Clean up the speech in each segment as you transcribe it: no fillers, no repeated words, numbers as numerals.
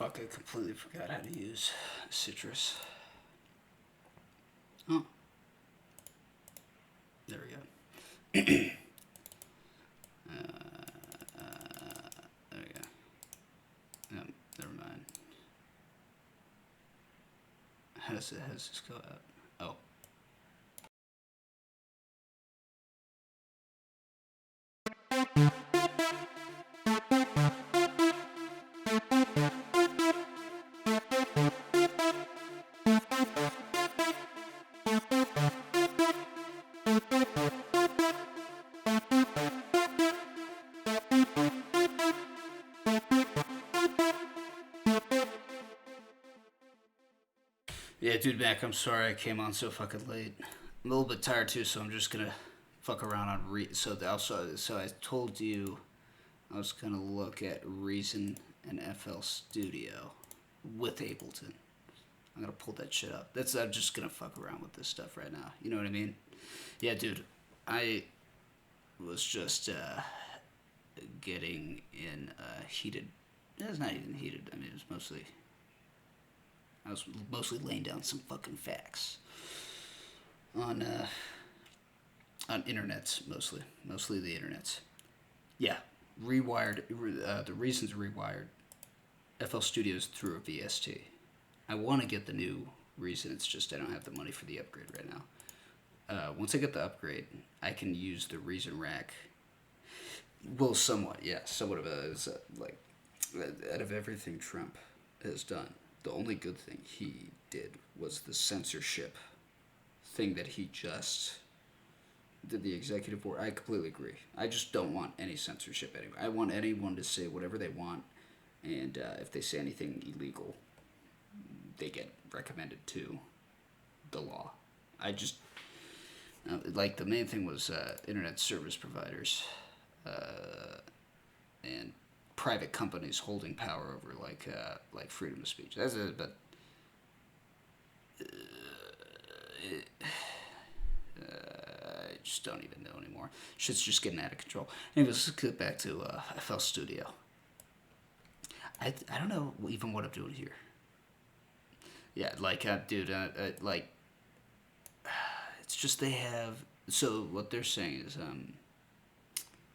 Fuck, I completely forgot how to use citrus. Oh, there we go. There we go. No, never mind. How does this go out? Oh. Yeah, dude, Mac, I'm sorry I came on so fucking late. I'm a little bit tired too, so I'm just gonna fuck around on so I told you I was gonna look at Reason and FL Studio with Ableton. I'm gonna pull that shit up. I'm just gonna fuck around with this stuff right now. You know what I mean? Yeah, dude. I was just getting in heated. It's not even heated. I mean, it was mostly. I was mostly laying down some fucking facts on internets, mostly the internets. Yeah, rewired. The reason's rewired. FL Studios through a VST. I want to get the new Reason. It's just I don't have the money for the upgrade right now. Once I get the upgrade, I can use the Reason rack. Well, somewhat, yeah, somewhat of a like out of everything Trump has done, the only good thing he did was the censorship thing that he just did. The executive board. I completely agree. I just don't want any censorship anyway. I want anyone to say whatever they want, and if they say anything illegal, they get recommended to the law. I just like the main thing was internet service providers and private companies holding power over like freedom of speech. That's it, but I just don't even know anymore. Shit's just getting out of control. Anyways, let's get back to FL Studio. I don't know even what I'm doing here. Yeah, like, dude, like, it's just they have. So what they're saying is,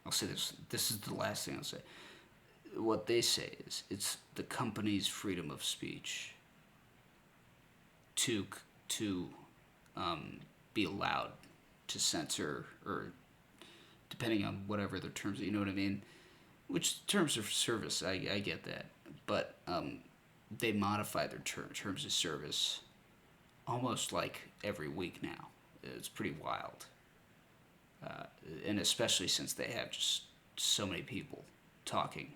I'll say this. This is the last thing I'll say. What they say is, it's the company's freedom of speech to be allowed to censor or depending on whatever their terms. You know what I mean? Which terms of service, I get that, but they modify their terms of service almost like every week now. It's pretty wild, and especially since they have just so many people talking.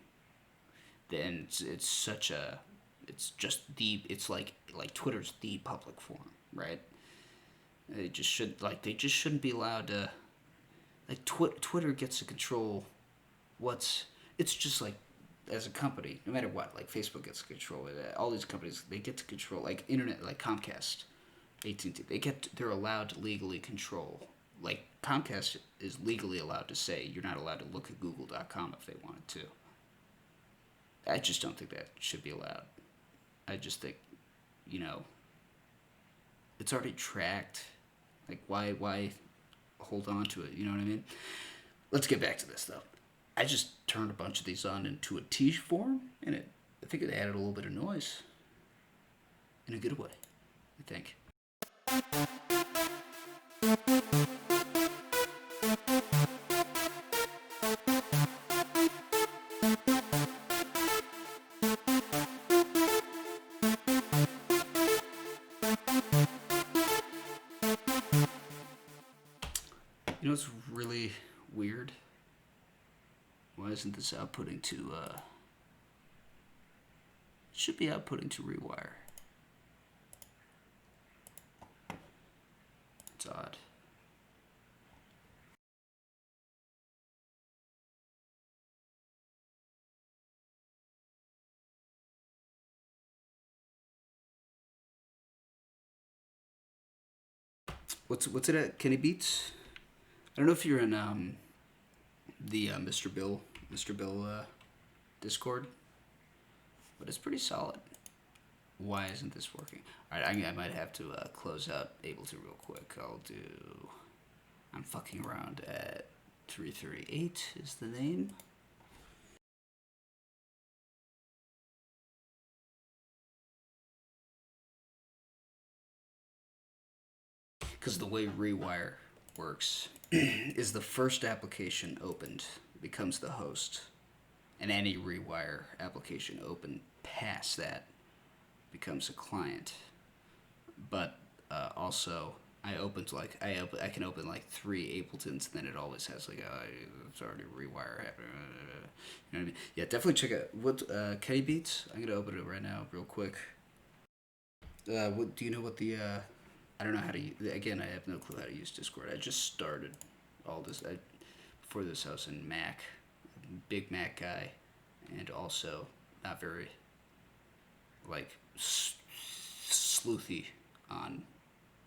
Then it's such a it's just the it's like Twitter's the public forum, right? They just shouldn't be allowed to like Twitter gets to control what's it's just like as a company, no matter what, like Facebook gets to control it. All these companies they get to control like internet, like Comcast, AT&T. They're allowed to legally control. Like Comcast is legally allowed to say you're not allowed to look at Google.com if they wanted to. I just don't think that should be allowed. I just think, you know, it's already tracked. Like why hold on to it? You know what I mean? Let's get back to this though. I just turned a bunch of these on into a T form, and I think it added a little bit of noise in a good way. I think. You know what's really weird? Why isn't this outputting to, it should be outputting to rewire. It's odd. What's it at? Kenny Beats? I don't know if you're in the Mr. Bill Discord, but it's pretty solid. Why isn't this working? All right, I might have to close out Ableton real quick. I'm fucking around at 338 is the name. Because the way Rewire works is the first application opened becomes the host, and any Rewire application open past that becomes a client. But also, I can open like 3 Abletons, and then it always has like it's already Rewire happening. You know what I mean? Yeah, definitely check out what K Beats. I'm gonna open it right now, real quick. What do you know? What the I don't know how to. Again, I have no clue how to use Discord. I just started all this. Before this, I was in Mac, big Mac guy, and also not very like sleuthy on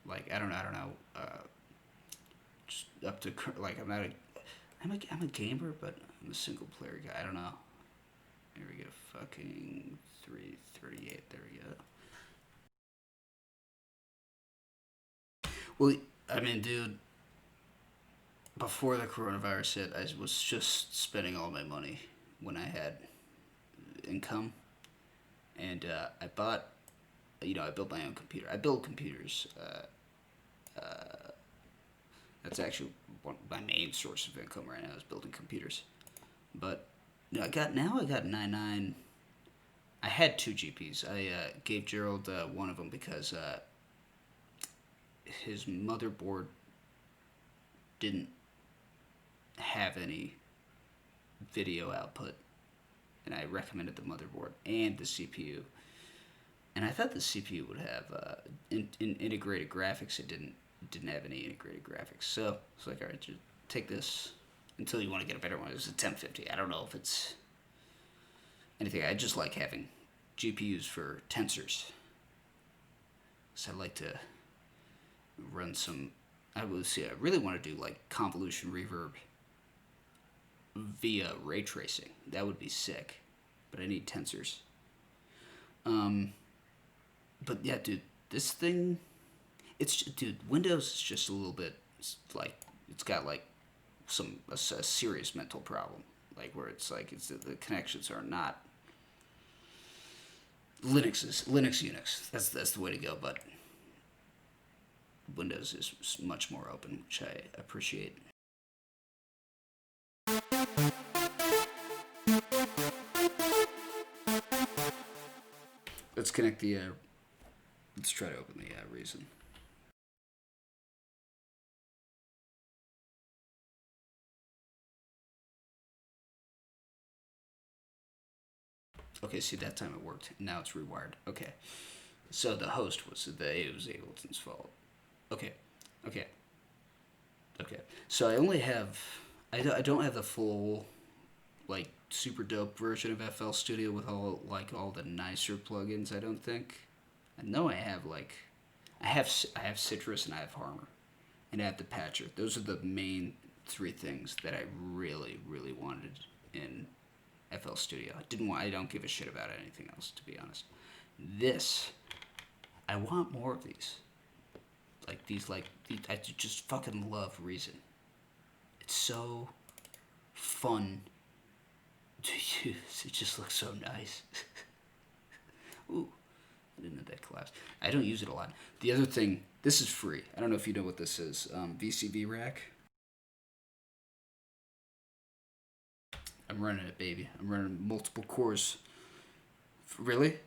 like I don't know just up to like I'm a gamer, but I'm a single player guy. I don't know. Here we go. Fucking 338. There we go. Well, I mean, dude, before the coronavirus hit, I was just spending all my money when I had income, and I bought, I built my own computer. I build computers. That's actually my main source of income right now is building computers. But I got 9.9. I had 2 GPs. I gave Gerald one of them because his motherboard didn't have any video output, and I recommended the motherboard and the CPU. And I thought the CPU would have integrated graphics. It didn't have any integrated graphics. So it's like, all right, just take this until you want to get a better one. It was a 1050. I don't know if it's anything. I just like having GPUs for tensors. So I like to run some. I really want to do like convolution reverb via ray tracing. That would be sick. But I need tensors. But yeah, dude, this thing, Windows is just a little bit like it's got like a serious mental problem, like where it's like the connections are not. Linux Unix. That's the way to go. But Windows is much more open, which I appreciate. Let's connect the. Let's try to open the Reason. Okay, see that time it worked. Now it's rewired. Okay, so the host was Ableton's fault. Okay, okay, okay. So I only have. I don't have the full, like super dope version of FL Studio with all the nicer plugins. I don't think. I know I have I have Citrus and I have Harmor, and I have the Patcher. Those are the main 3 things that I really wanted in FL Studio. I don't give a shit about anything else, to be honest. I want more of these. I just fucking love Reason. It's so fun to use. It just looks so nice. Ooh, I didn't know that collapsed. I don't use it a lot. The other thing, this is free. I don't know if you know what this is. VCV Rack. I'm running it, baby. I'm running multiple cores. Really?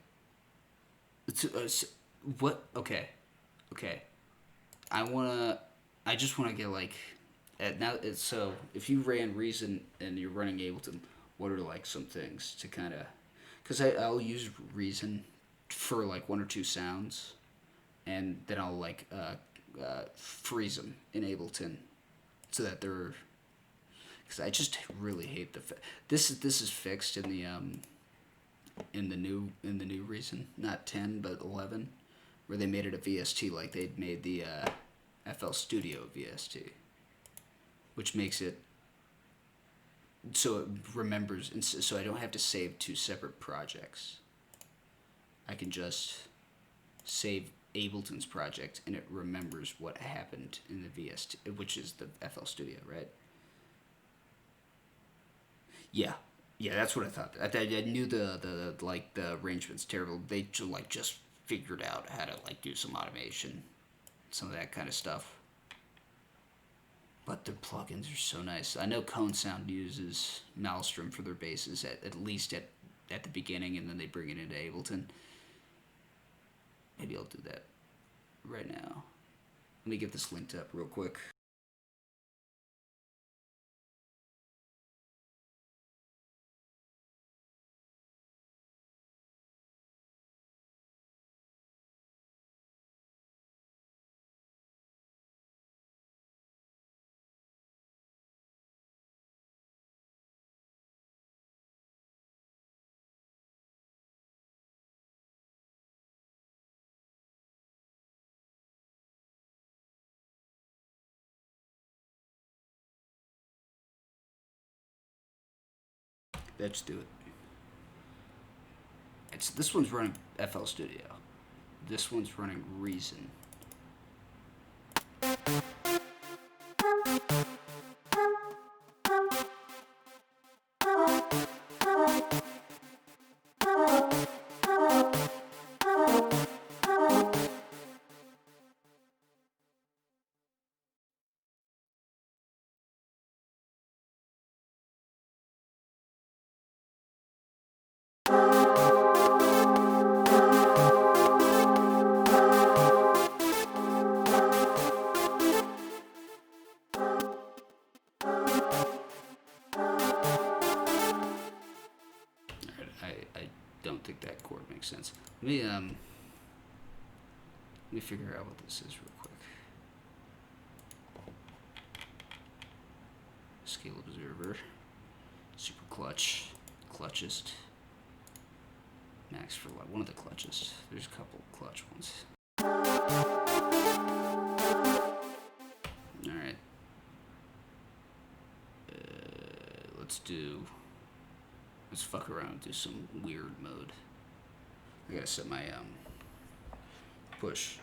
What? Okay. I just want to get like now it's so if you ran Reason and you're running Ableton, what are like some things to kind of, because I'll use Reason for like one or two sounds, and then I'll like freeze them in Ableton so that they're, because I just really hate this is fixed in the new Reason, not 10 but 11, where they made it a VST like they'd made the FL Studio VST, which makes it so it remembers, and so I don't have to save two separate projects. I can just save Ableton's project and it remembers what happened in the VST, which is the FL Studio, right? Yeah, yeah, that's what I thought. I knew the like the arrangement's terrible. They just figured out how to like do some automation, some of that kind of stuff. But their plugins are so nice. I know Cone Sound uses Maelstrom for their basses at least at the beginning, and then they bring it into Ableton. Maybe I'll do that right now. Let me get this linked up real quick. Let's do it. This one's running FL Studio. This one's running Reason. I don't think that chord makes sense. Let me figure out what this is real quick. Scale observer, super clutch, clutchist, max for what? One of the clutchest. There's a couple clutch ones. All right. Let's fuck around and do some weird mode. I gotta set my push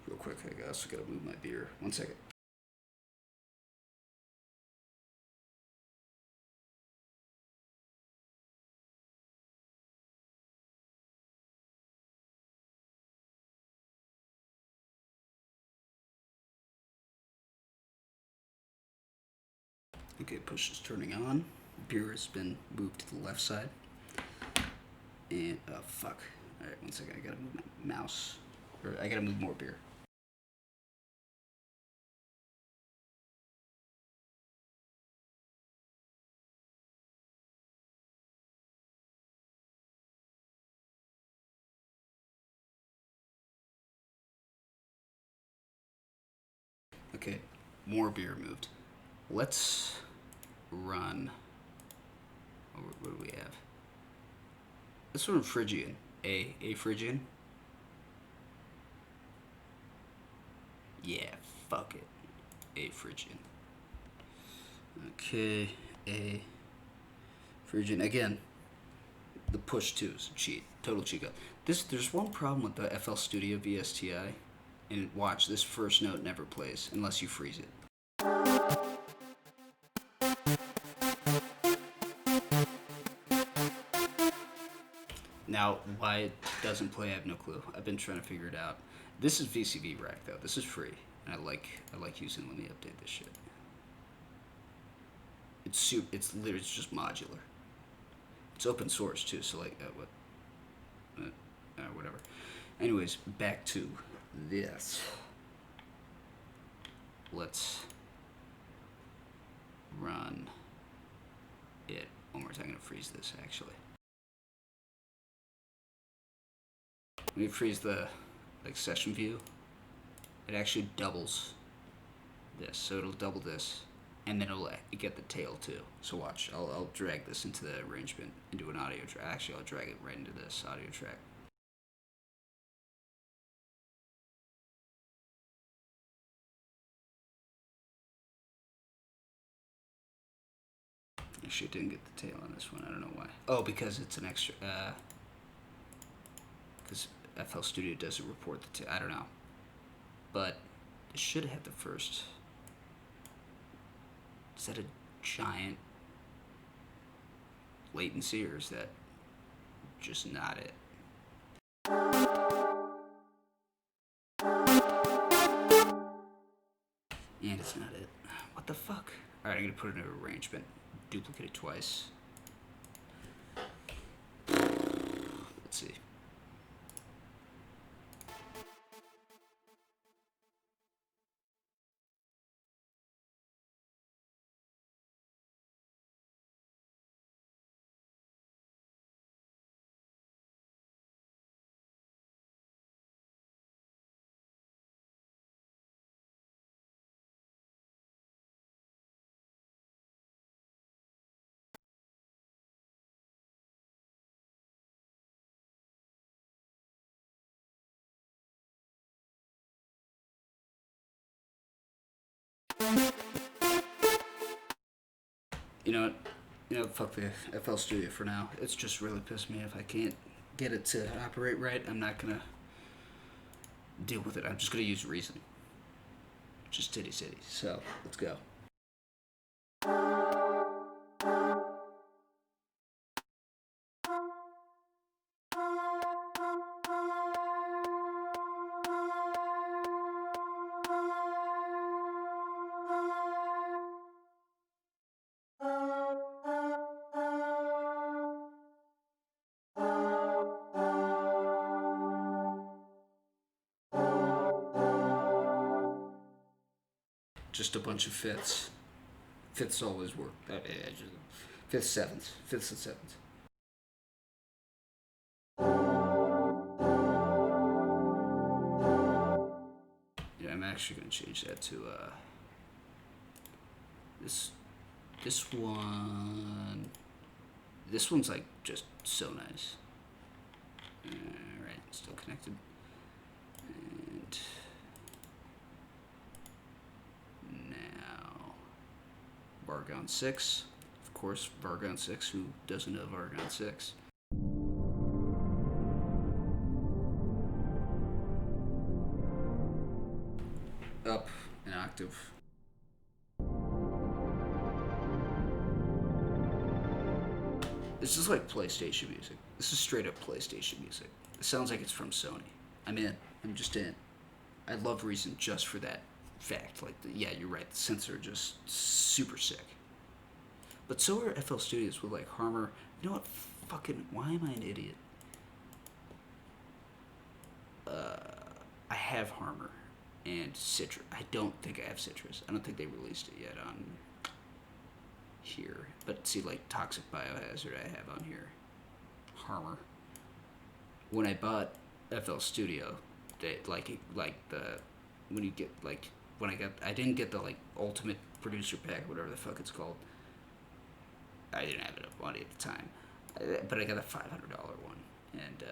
real quick. I also gotta move my beer. 1 second. Okay, push is turning on. Beer has been moved to the left side. And fuck. All right, 1 second. I gotta move my mouse, or I gotta move more beer. Okay, more beer moved. Let's run. What do we have? Let's run Phrygian. A Phrygian. Yeah, fuck it. A Phrygian. Okay, A Phrygian. Again, the push 2 is a cheat. Total cheat code. There's one problem with the FL Studio VSTI, and watch, this first note never plays unless you freeze it. Now, why it doesn't play, I have no clue. I've been trying to figure it out. This is VCV Rack though. This is free, and I like using. Let me update this shit. It's literally just modular. It's open source too, so like whatever. Anyways, back to this. Let's run it one more time. I'm gonna freeze this actually. When you freeze the session view, it actually doubles this, so it'll double this, and then it'll get the tail too. So watch, I'll drag this into the arrangement into an audio track. Actually, I'll drag it right into this audio track. Actually, it didn't get the tail on this one. I don't know why. Oh, because it's an extra. Because FL Studio doesn't report the tail. I don't know. But it should have the first. Is that a giant latency, or is that just not it? And it's not it. What the fuck? Alright, I'm gonna put it in an arrangement. Duplicate it twice. Let's see. You know what? Fuck the FL Studio for now. It's just really pissed me off. I can't get it to operate right. I'm not gonna deal with it. I'm just gonna use Reason. Just titty city. So let's go. Just a bunch of fifths. Fifths always work. Fifths, sevenths. Fifths and sevenths. Yeah, I'm actually gonna change that to this one. This one's like just so nice. Alright, still connected. And now Vargon 6. Of course, Vargon 6. Who doesn't know Vargon 6? Up an octave. This is like PlayStation music. This is straight up PlayStation music. It sounds like it's from Sony. I'm in. I'm just in. I love Reason just for that fact. Like, yeah, you're right. The synths are just super sick. But so are FL Studios with like Harmor. You know what? Fucking, why am I an idiot? I have Harmor and Citrus. I don't think I have Citrus. I don't think they released it yet on here. But see, like Toxic Biohazard, I have on here. Harmor. When I bought FL Studio, they like the when you get like when I didn't get the like Ultimate Producer Pack, whatever the fuck it's called. I didn't have enough money at the time, but I got a $500 one, and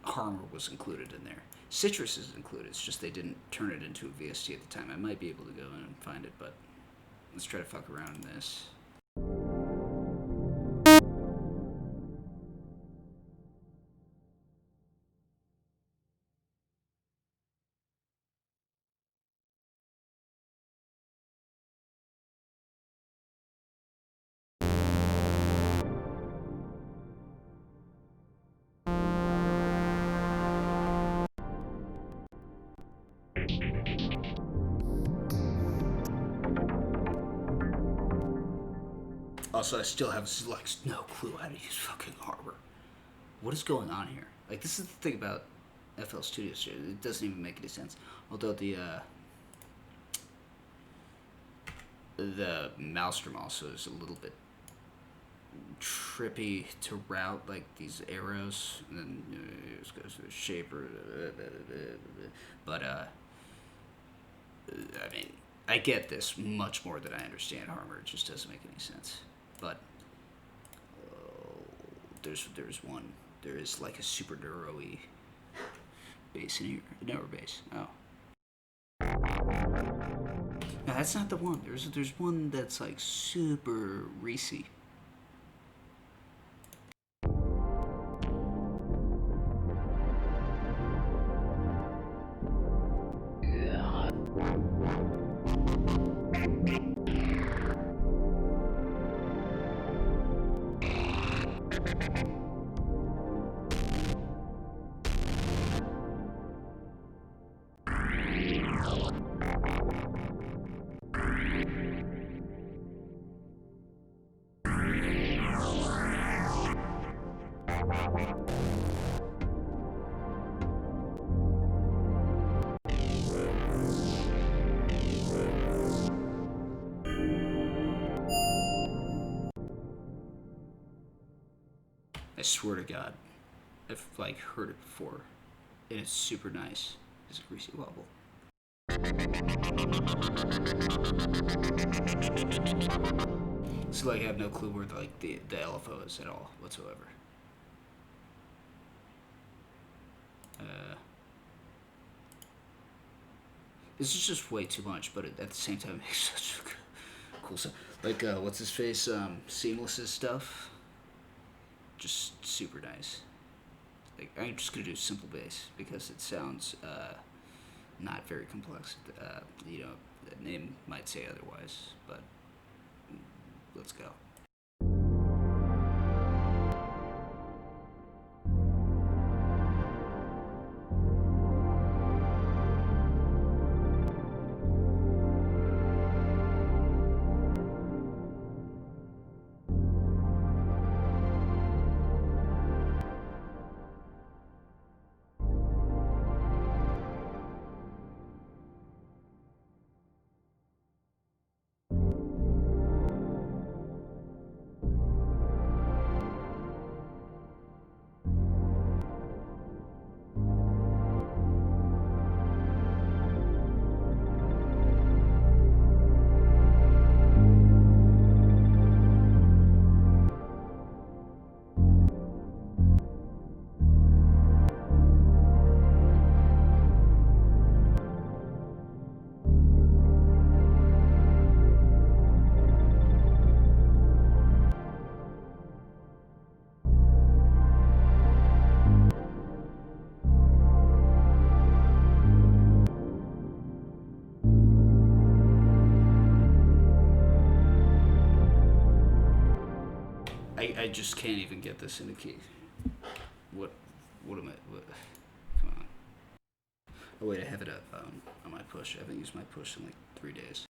Harmor was included in there. Citrus is included. It's just they didn't turn it into a VST at the time. I might be able to go in and find it, but let's try to fuck around in this. Also, I still have like no clue how to use fucking Harmor. What is going on here? Like, this is the thing about FL Studios. It doesn't even make any sense. Although the the Maelstrom also is a little bit trippy to route, like these arrows, and then it goes to the shaper. But I mean, I get this much more than I understand armor. It just doesn't make any sense. But there's one. There is like a super neuro-y base in here. Neuro base. Oh. No, that's not the one. There's one that's like super greasy. I swear to God, I've like heard it before, and it's super nice. It's a greasy wobble. So like I have no clue where the LFO is at all whatsoever. This is just way too much, but at the same time, it makes such cool stuff. Like what's his face? Seamless's stuff. Just super nice. Like I'm just gonna do simple bass because it sounds not very complex. You know, the name might say otherwise, but let's go. I just can't even get this in the key. What am I? What? Come on. Oh wait, I have it up on my push. I haven't used my push in like 3 days.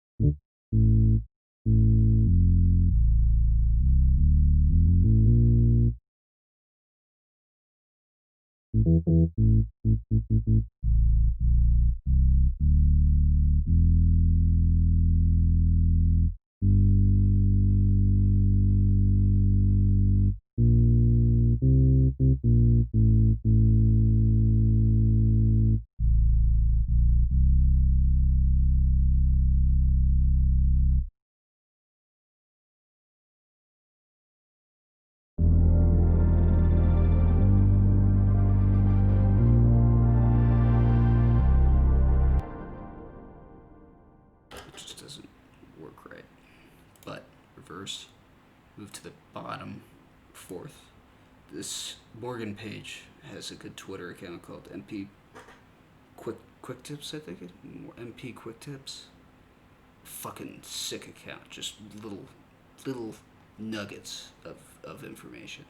It just doesn't work right. But reverse, move to the bottom fourth. This Morgan Page has a good Twitter account called MP Quick Tips, I think. MP Quick Tips. Fucking sick account. Just little nuggets of information.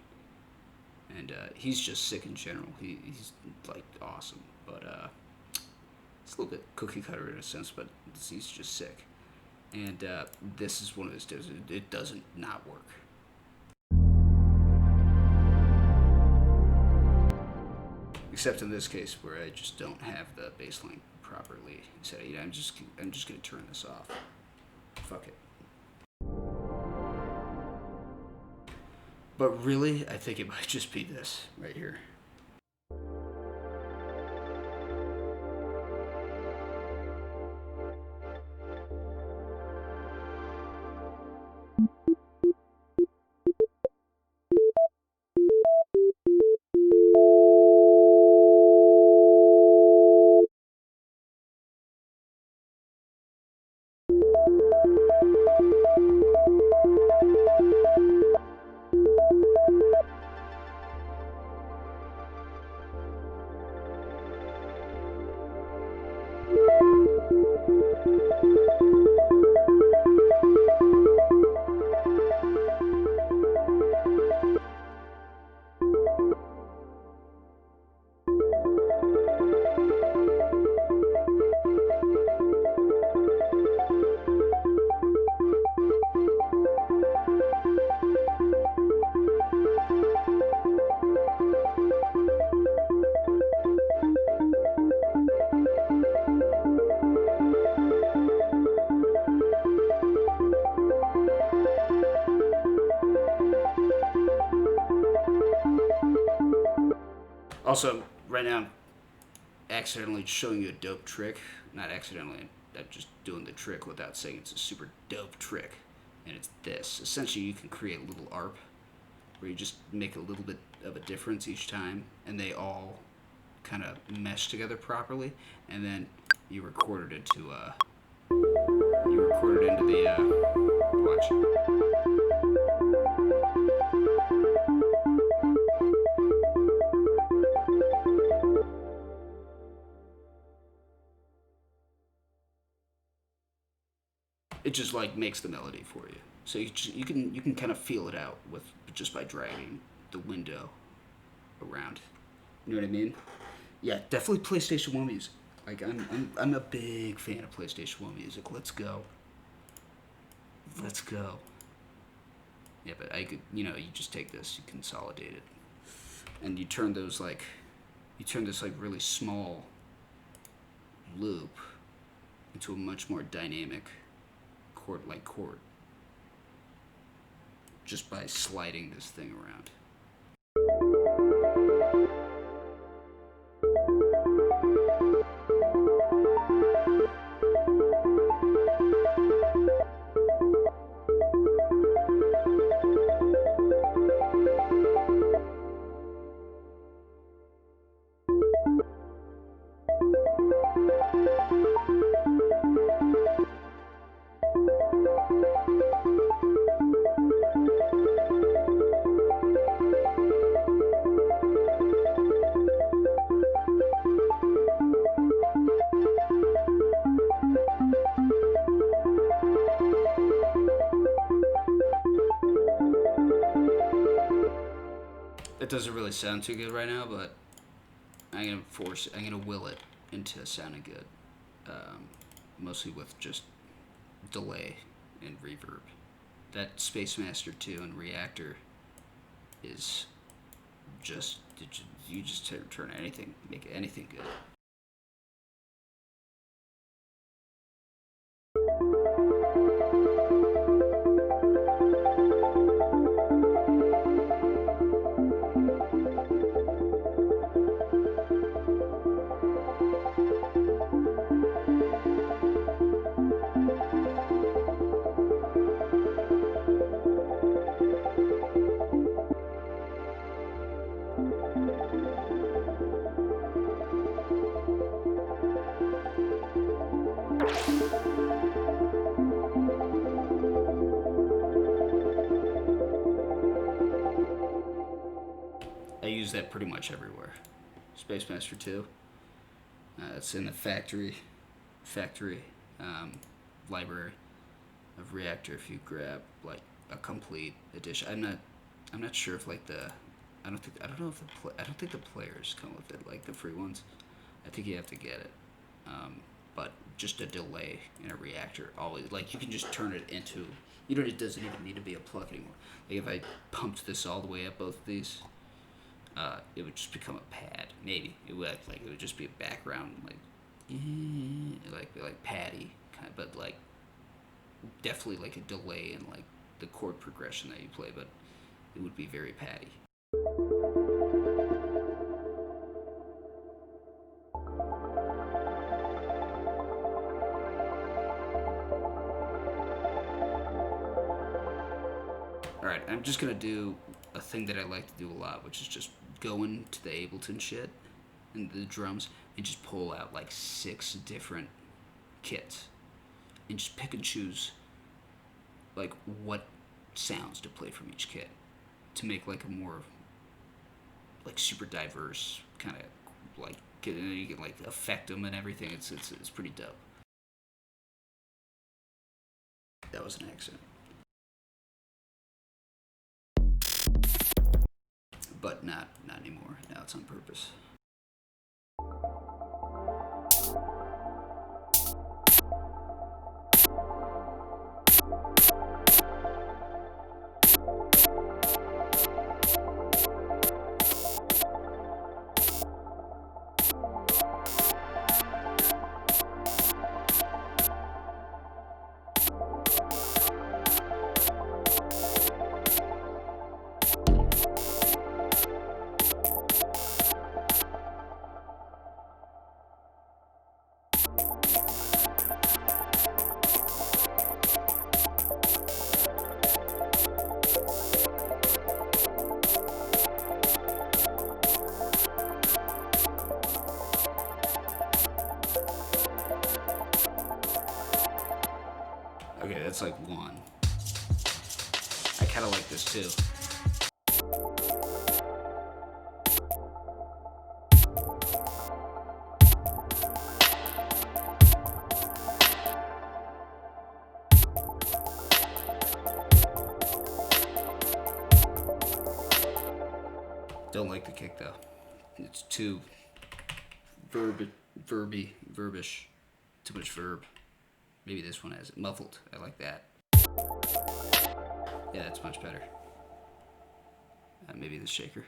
And he's just sick in general. He's like awesome, but it's a little bit cookie cutter in a sense, but he's just sick. And this is one of his tips. It doesn't not work. Except in this case where I just don't have the bass line properly set. I'm just gonna turn this off. Fuck it. But really, I think it might just be this right here. Also, right now, I'm accidentally showing you a dope trick. Not accidentally, I'm just doing the trick without saying it's a super dope trick. And it's this. Essentially, you can create a little ARP where you just make a little bit of a difference each time, and they all kind of mesh together properly, and then you record it into watch. It just like makes the melody for you. So you can kind of feel it out with just by dragging the window around. You know what I mean? Yeah, definitely PlayStation One music. Like I'm a big fan of PlayStation One music. Let's go. Let's go. Yeah, but I could, you just take this, you consolidate it, and you turn this like really small loop into a much more dynamic chord just by sliding this thing around. It doesn't really sound too good right now, but I'm gonna will it into sounding good, mostly with just delay and reverb. That Space Master 2 and Reactor is just you just turn anything, make anything good. I use that pretty much everywhere. Space Master 2. It's in the factory library of Reactor. If you grab like a complete edition, I'm not sure if like the I don't know if I don't think the players come with it like the free ones. I think you have to get it. But just a delay in a reactor always like you can just turn it into it doesn't even need to be a plug anymore. Like if I pumped this all the way up both of these, it would just become a pad. Maybe it would just be a background like paddy kind of, but like definitely like a delay in like the chord progression that you play. But it would be very patty. Alright, I'm just gonna do a thing that I like to do a lot, which is just go into the Ableton shit and the drums and just pull out like 6 different kits and just pick and choose like what sounds to play from each kit to make like a more like super diverse kind of like you can like affect them and everything. It's pretty dope. That was an accident. But not anymore. Now it's on purpose. Okay, that's like 1. I kind of like this too. Don't like the kick though. It's too verbish. Too much verb. Maybe this one has it muffled. I like that. Yeah, that's much better. Maybe the shaker.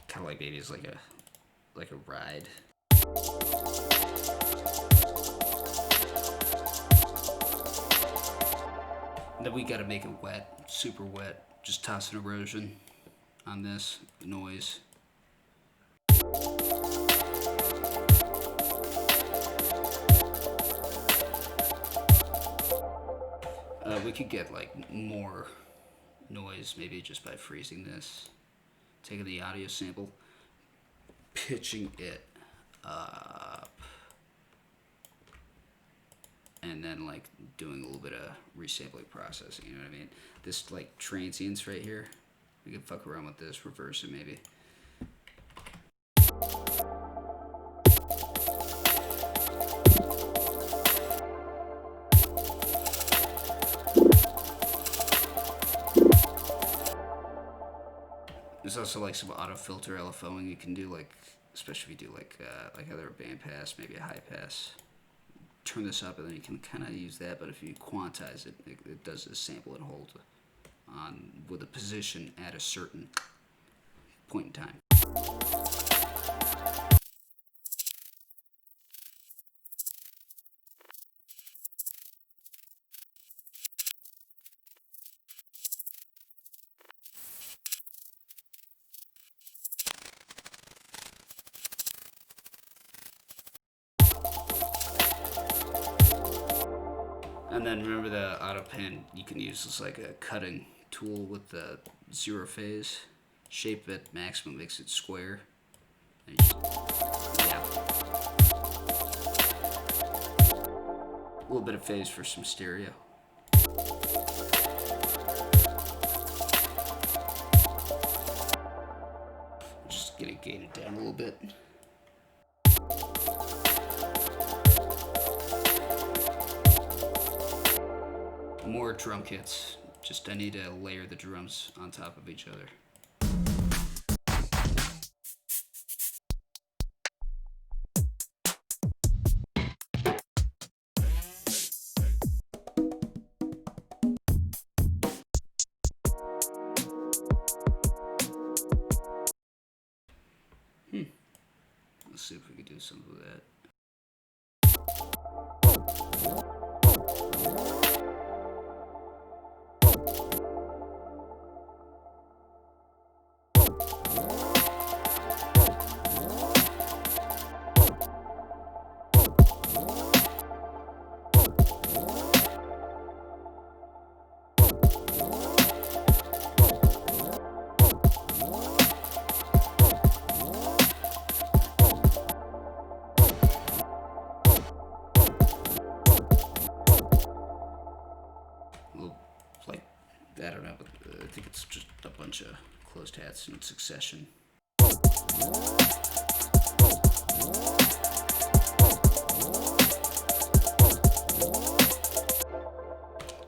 Kind of like maybe it's like a ride. And then we gotta make it wet, super wet. Just toss an erosion on this noise. We could get like more noise maybe just by freezing this, taking the audio sample, pitching it up, and then like doing a little bit of resampling processing, you know what I mean? This like transients right here, we can fuck around with this, reverse it maybe. There's also like some auto filter LFOing you can do, like especially if you do like either a band pass, maybe a high pass. Turn this up and then you can kind of use that, but if you quantize it, it does a sample and hold on with a position at a certain point in time. And then remember the auto pen, you can use as like a cutting tool with the 0 phase. Shape it maximum, makes it square. And yeah. A little bit of phase for some stereo. Just gonna gain it down a little bit. More drum kits. Just I need to layer the drums on top of each other. Let's see if we can do something with that.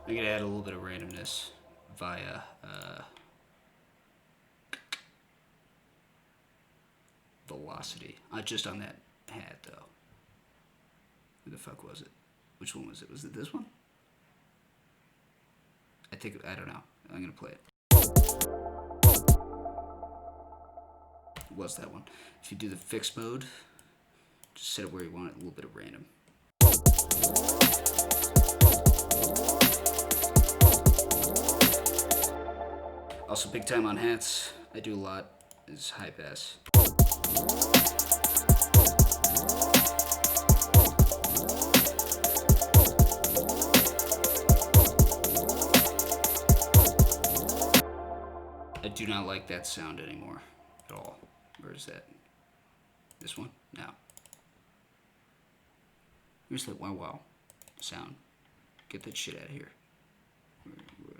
I'm gonna add a little bit of randomness via velocity. Just on that hat though. Who the fuck was it? Which one was it? Was it this one? I don't know. I'm gonna play it. It was that one. If you do the fixed mode, just set it where you want it, a little bit of random. Also, big time on hats, I do a lot, is high pass. I do not like that sound anymore at all. Where is that? This one? No. Here's that wow wow sound. Get that shit out of here.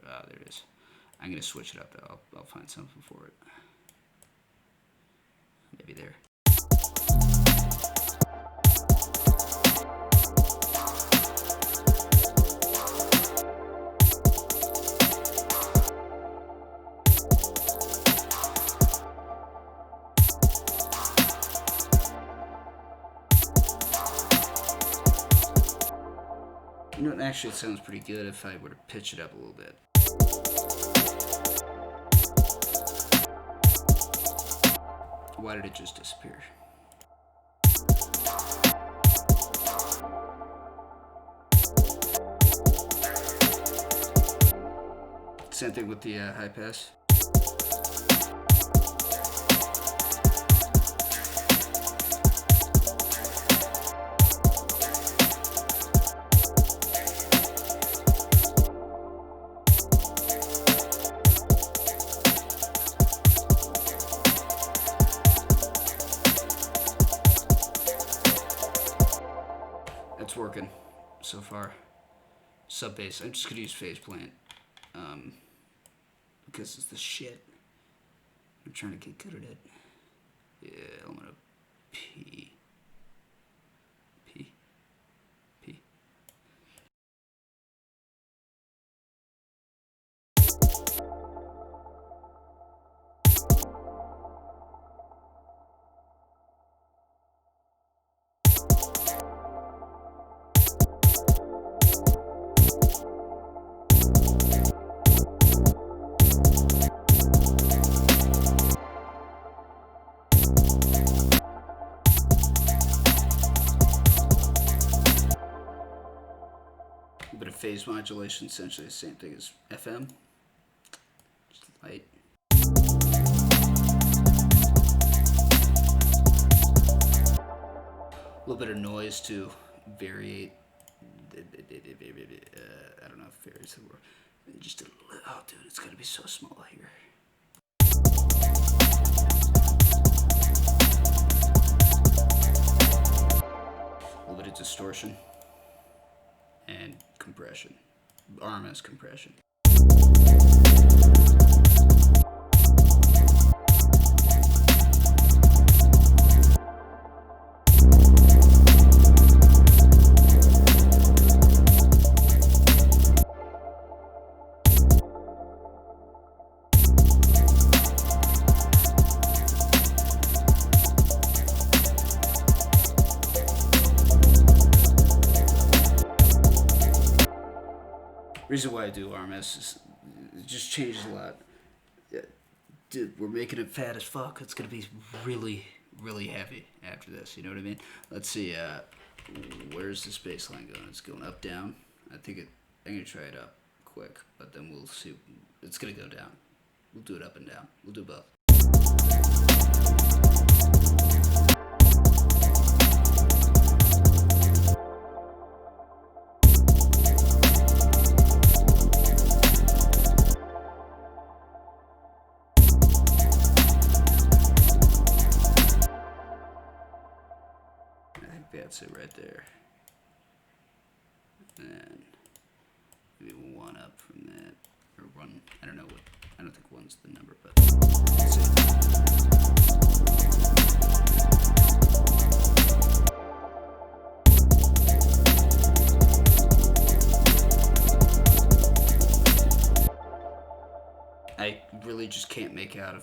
Ah, there it is. I'm gonna switch it up though. I'll find something for it. Maybe there. You know, actually, it sounds pretty good if I were to pitch it up a little bit. Why did it just disappear? Same thing with the high pass. It's working so far. Sub bass. I'm just gonna use phase plant because it's the shit. I'm trying to get good at it. Yeah, I'm gonna P. A bit of phase modulation, essentially the same thing as FM. Just light. A little bit of noise to variate. I don't know if varies the word. Just a little. Oh, dude, it's gonna be so small here. A little bit of distortion. And compression. RMS compression. Reason why I do RMS is it just changes a lot. Dude, we're making it fat as fuck. It's gonna be really, really heavy after this. You know what I mean? Let's see. Where's this bass line going? It's going up, down. I'm gonna try it up quick, but then we'll see. It's gonna go down. We'll do it up and down. We'll do both. That's it right there. And maybe one up from that, or one. I don't know what. I don't think one's the number, but let's see.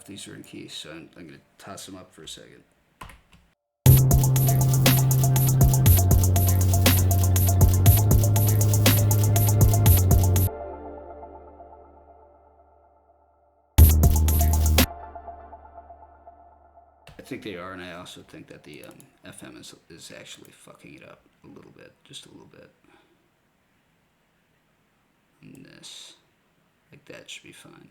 if these are in key, so I'm going to toss them up for a second. I think they are, and I also think that the FM is actually fucking it up a little bit, just a little bit. And this, like that, should be fine.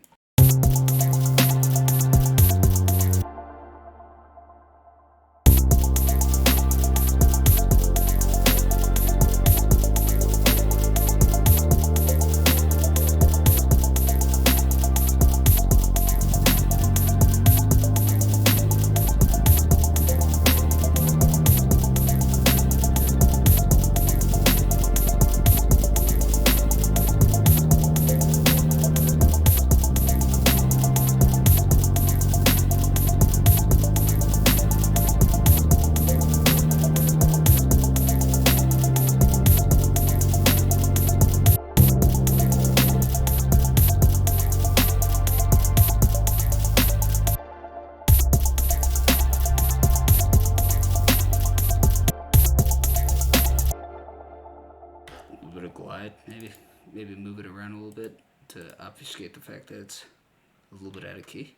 Glide, maybe move it around a little bit to obfuscate the fact that it's a little bit out of key,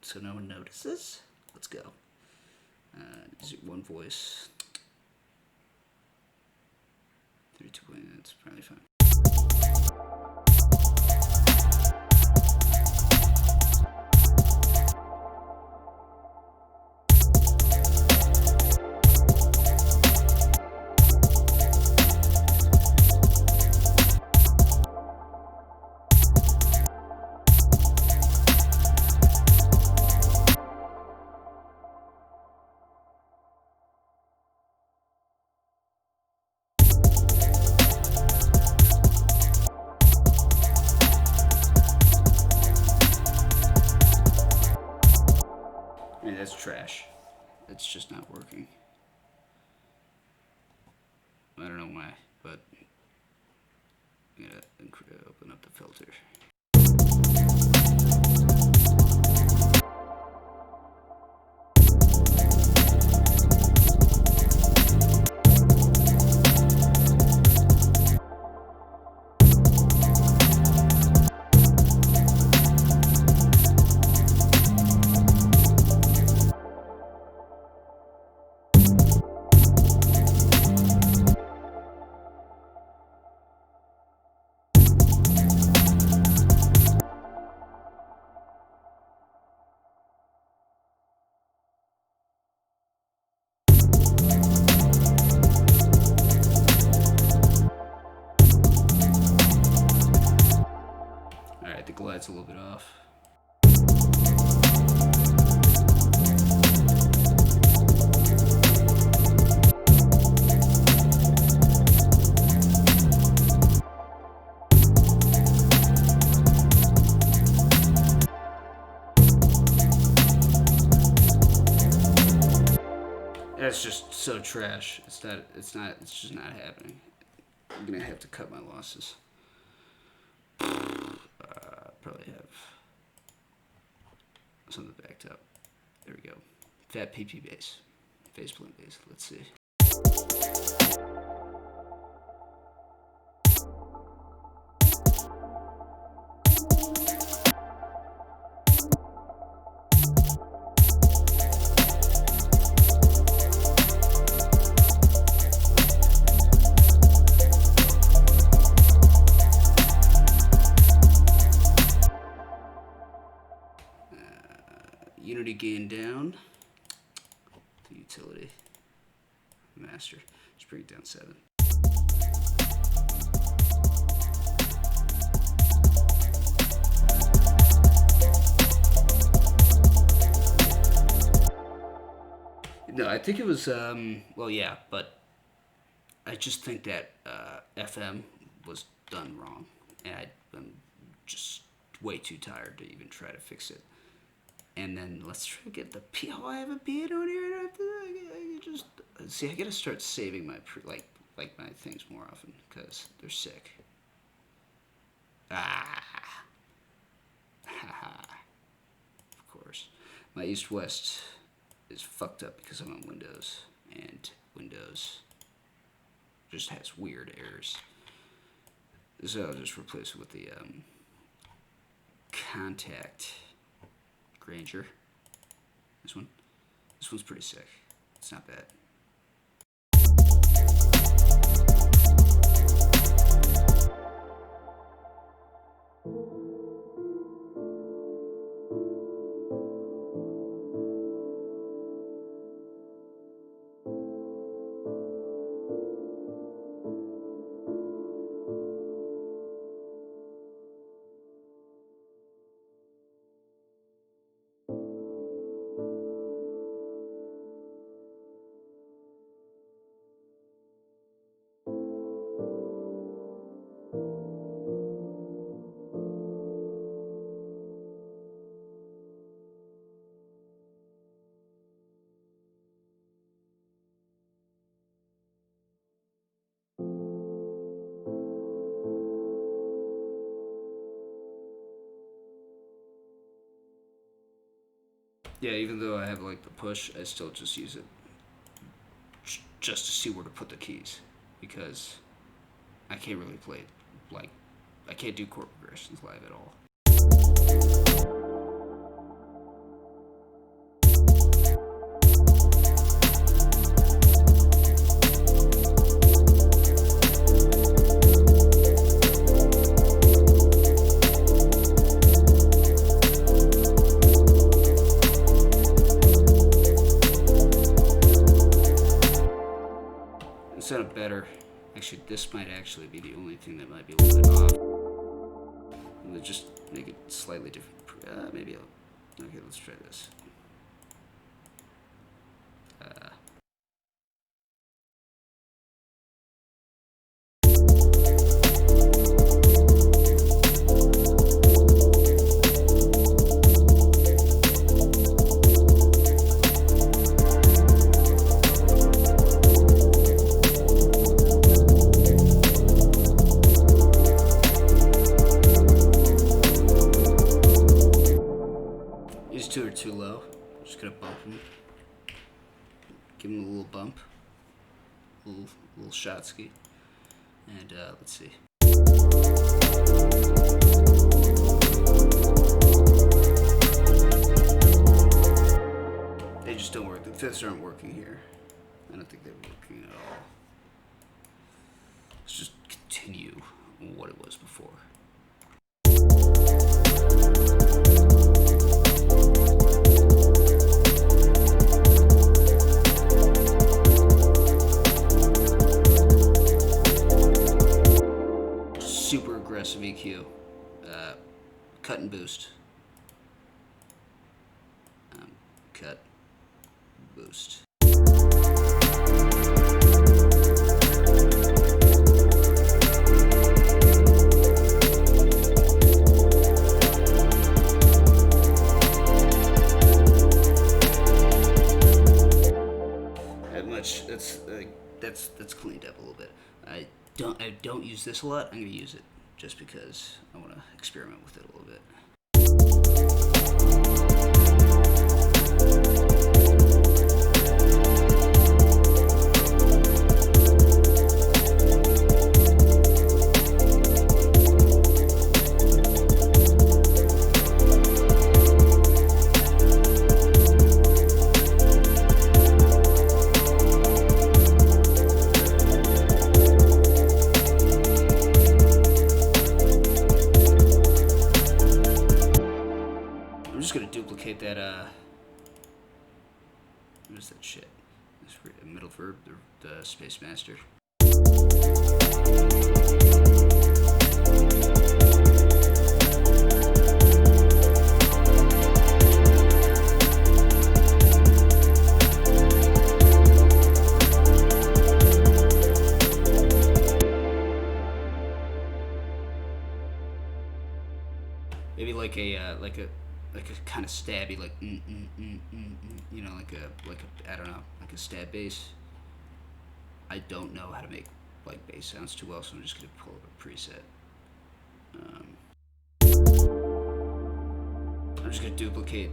so no one notices. Let's go. Is it one voice? 32 points. That's probably fine. I mean, that's trash. It's just not working. I don't know why, but I'm gonna open up the filter. Alright, the glide's a little bit off. That's just so trash. It's just not happening. I'm gonna have to cut my losses. Probably have something backed up. There we go. Fat PP bass. Faceplate bass. Let's see. Unity gain down. The utility. Master. Just bring it down 7. No, I think it was, well, yeah, but I just think that FM was done wrong. And I'm just way too tired to even try to fix it. And then let's try to get the piano. I have a piano in here. And I just see. I gotta start saving my like my things more often because they're sick. Haha. Of course. My east-west is fucked up because I'm on Windows, and Windows just has weird errors. So I'll just replace it with the contact Granger. This one. This one's pretty sick. It's not bad. Yeah, even though I have like the push, I still just use it just to see where to put the keys, because I can't really play it, like, I can't do chord progressions live at all. Instead of better, actually this might actually be the only thing that might be a little bit off. And just make it slightly different. Maybe I'll, okay, let's try this. These two are too low. I'm just gonna bump them. Give them a little bump. A little shot ski. And let's see. They just don't work. The fifths aren't working here. I don't think they're working at all. Let's just continue what it was before. Super aggressive EQ, cut and boost, cut, boost. That much. That's cleaned up a little bit. I don't use this a lot. I'm gonna use it just because I want to experiment with it a little bit. I'm just gonna duplicate that, what is that shit? This middle verb, the space master. Maybe like a kind of stabby, like you know, like a I don't know, like a stab bass. I don't know how to make like bass sounds too well, so I'm just gonna pull up a preset. I'm just gonna duplicate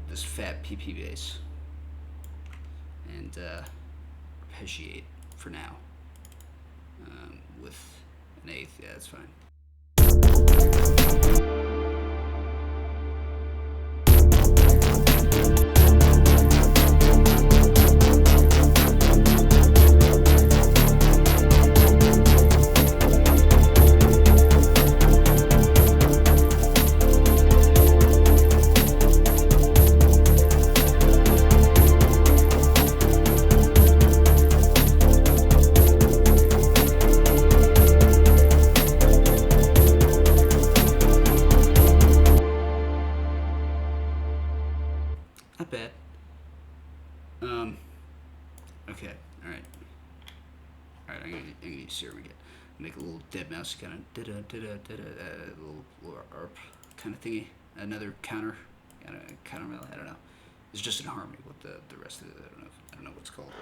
this fat PP base and arpeggiate for now with an eighth. Yeah, that's fine. Not bad. Okay, alright. Alright, I'm gonna use serum again. Make a little dead mouse kind of little arp kind of thingy. Another counter melody. I don't know. It's just in harmony with the rest of it. I don't know what it's called.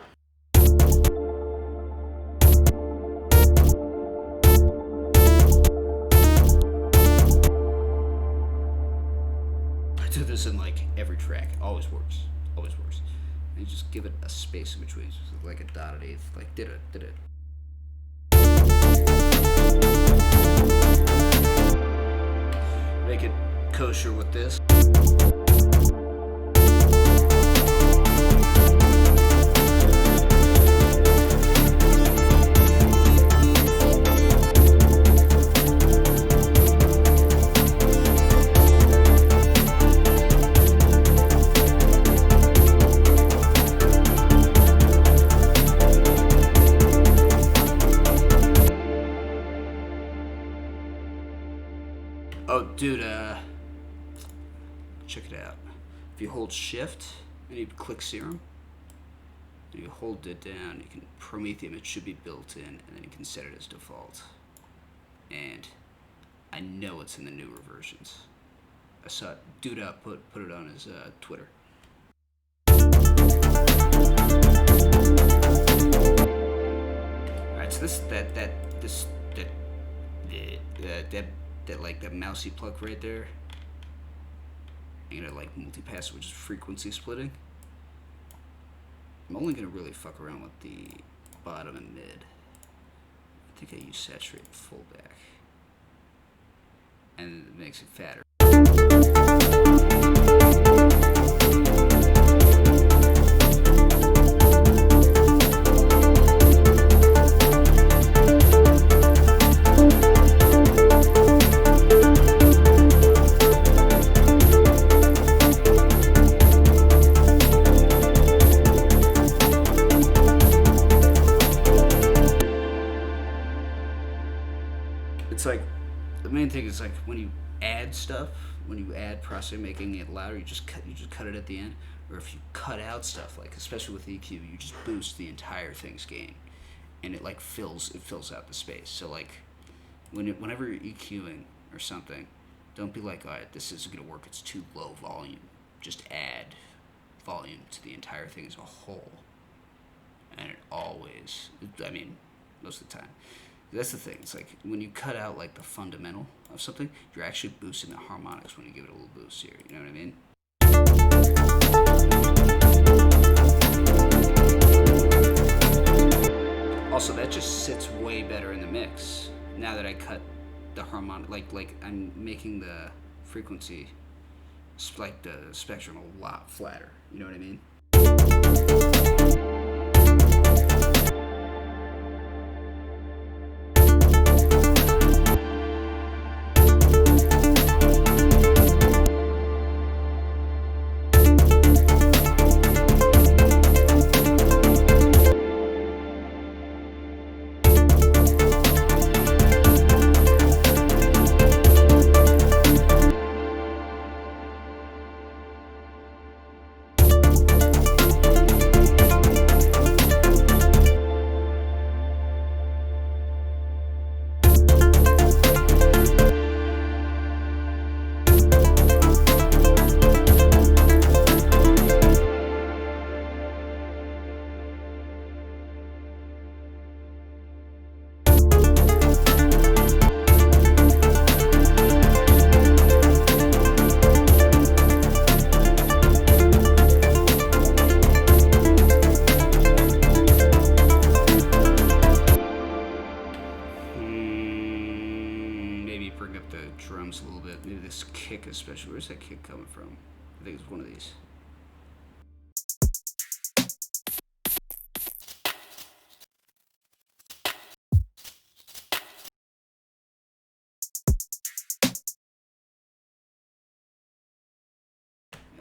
I do this in like every track. Always works. Always works. And you just give it a space in between, just like a dotted eighth, like did it. Make it kosher with this. Oh, dude, check it out. If you hold shift and you click serum, and you hold it down, you can Prometheum, it should be built in, and then you can set it as default. And I know it's in the newer versions. I saw it, dude out put it on his Twitter. Alright, so that like that mousy pluck right there, I'm gonna like multipass, which is frequency splitting. I'm only gonna really fuck around with the bottom and mid. I think I use saturate and full back, and it makes it fatter. It's like, the main thing is like when you add stuff, when you add processing, making it louder, you just cut it at the end. Or if you cut out stuff, like especially with EQ, you just boost the entire thing's gain, and it like fills out the space. So like whenever you're EQing or something, don't be like, all right, this isn't gonna work, it's too low volume. Just add volume to the entire thing as a whole, and it always, I mean, most of the time. That's the thing. It's like when you cut out like the fundamental of something, you're actually boosting the harmonics when you give it a little boost here. You know what I mean? Also, that just sits way better in the mix. Now that I cut the harmonic, like I'm making the frequency, like the spectrum, a lot flatter. You know what I mean? from. I think it's one of these.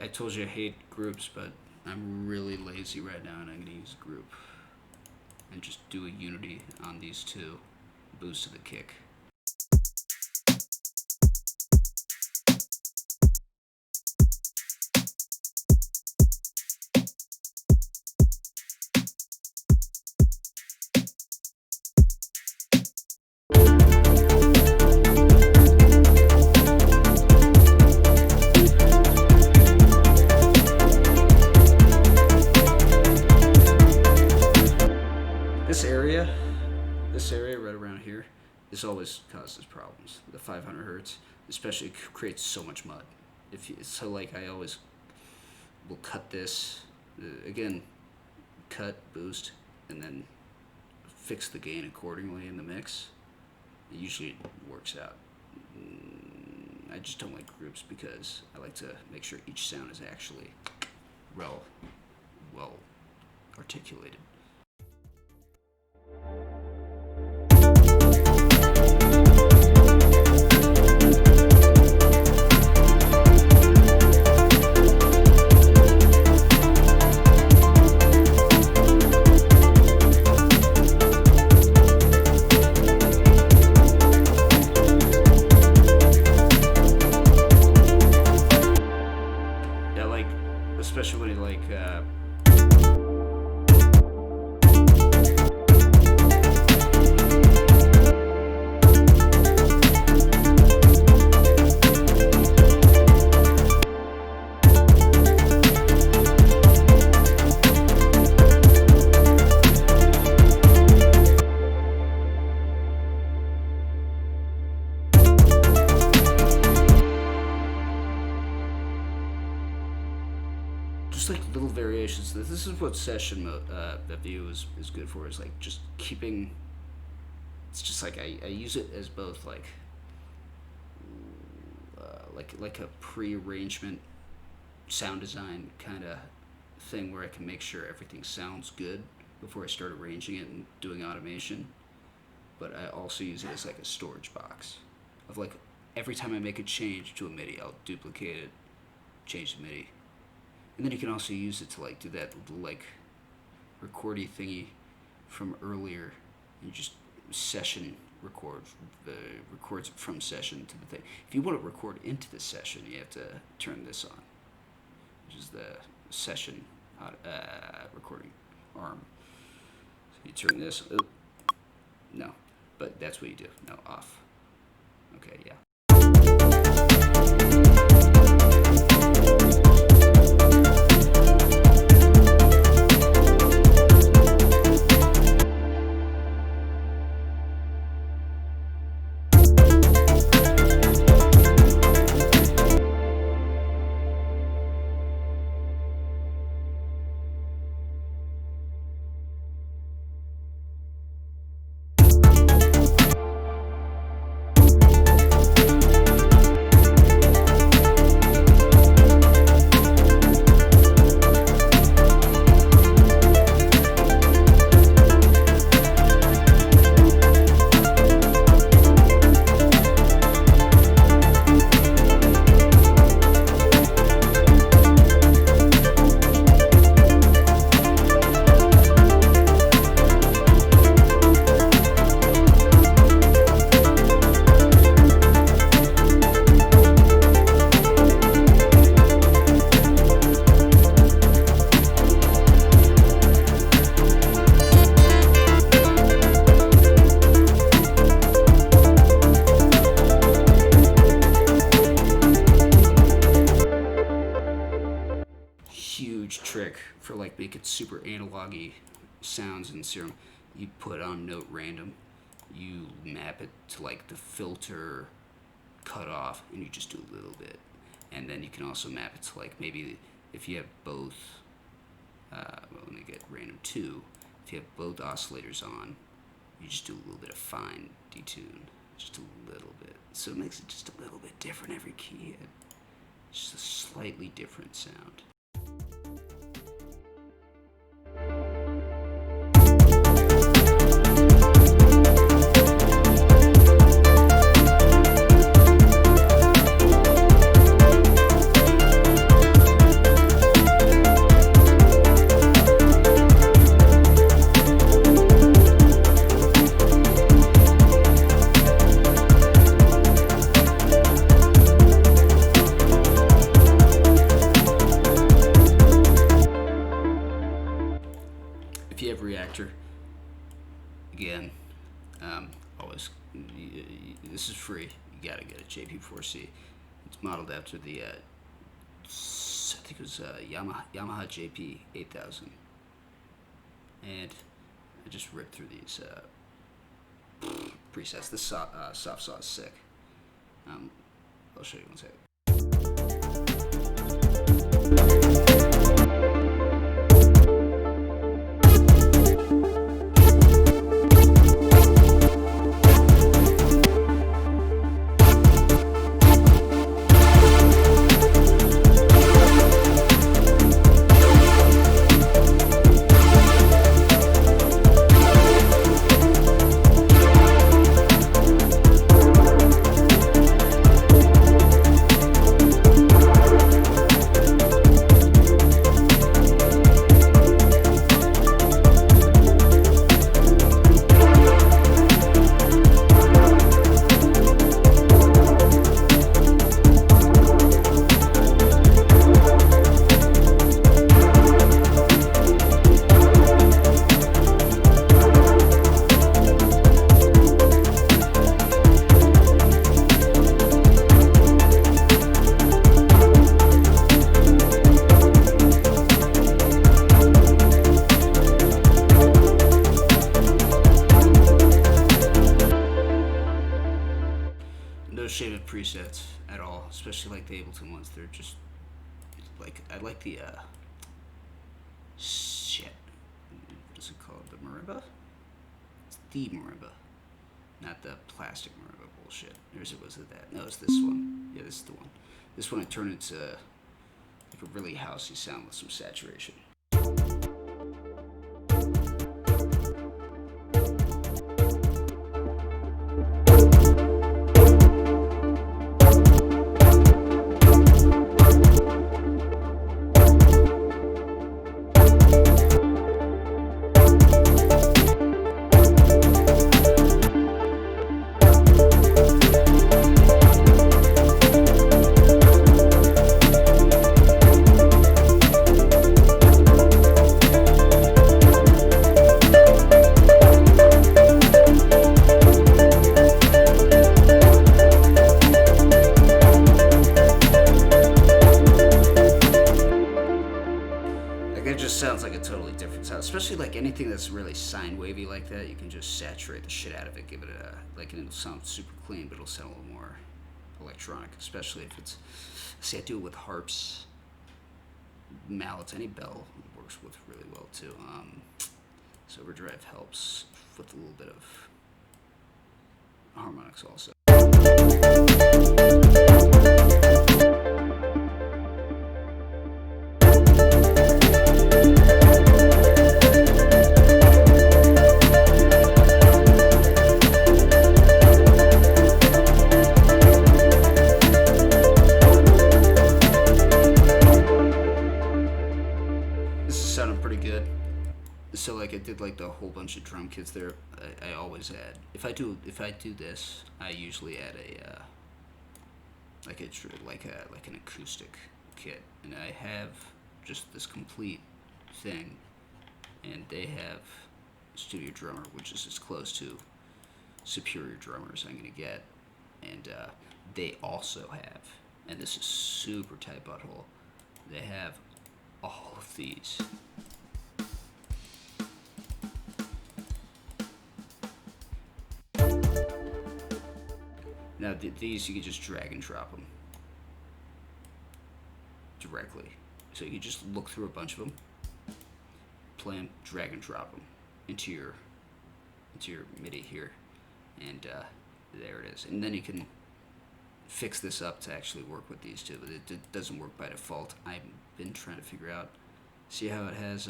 I told you I hate groups, but I'm really lazy right now, and I'm going to use a group and just do a unity on these two. Boost to the kick. This area right around here, this always causes problems. The 500 hertz, especially, creates so much mud. So like I always will cut this again, cut, boost, and then fix the gain accordingly in the mix. It usually works out. I just don't like groups because I like to make sure each sound is actually well articulated. Especially when like just like little variations. This is what session mode that view is good for. Is like just keeping. It's just like I use it as both like a pre-arrangement sound design kind of thing where I can make sure everything sounds good before I start arranging it and doing automation. But I also use it as like a storage box of like every time I make a change to a MIDI, I'll duplicate it, change the MIDI. And then you can also use it to like do that like recordy thingy from earlier. You just records from session to the thing. If you want to record into the session, you have to turn this on, which is the session recording arm. So you turn this. No, but that's what you do. No, off. Okay, yeah. Huge trick for like making super analog-y sounds in Serum. You put on note random, you map it to like the filter cutoff, and you just do a little bit. And then you can also map it to like maybe if you have both, let me get random 2. If you have both oscillators on, you just do a little bit of fine detune, just a little bit. So it makes it just a little bit different every key hit. Just a slightly different sound. If you have Reactor, again, always, this is free. You gotta get a JP4C. It's modeled after the, I think it was Yamaha JP 8000. And I just ripped through these presets. This soft saw is sick. I'll show you one second. No shaded presets at all, especially like the Ableton ones. They're just like, I like the shit. What is it called? The marimba? It's the marimba, not the plastic marimba bullshit. Was it that? No, it's this one. Yeah, this is the one. This one I turned into like a really housey sound with some saturation. It just sounds like a totally different sound, especially like anything that's really sine wavy like that. You can just saturate the shit out of it, give it a like, and it'll sound super clean, but it'll sound a little more electronic, especially if it's. See, I do it with harps, mallets, any bell works with really well too. So overdrive helps with a little bit of harmonics also. Sounded pretty good. So like I did like the whole bunch of drum kits there. I always add, if I do this, I usually add a like an acoustic kit, and I have just this complete thing, and they have Studio Drummer, which is as close to Superior Drummer as I'm gonna get, and they also have, and this is super tight butthole, they have all of these. Now these you can just drag and drop them directly. So you just look through a bunch of them, play them, drag and drop them into your MIDI here, and there it is. And then you can fix this up to actually work with these two, but it doesn't work by default. I've been trying to figure out. See how it has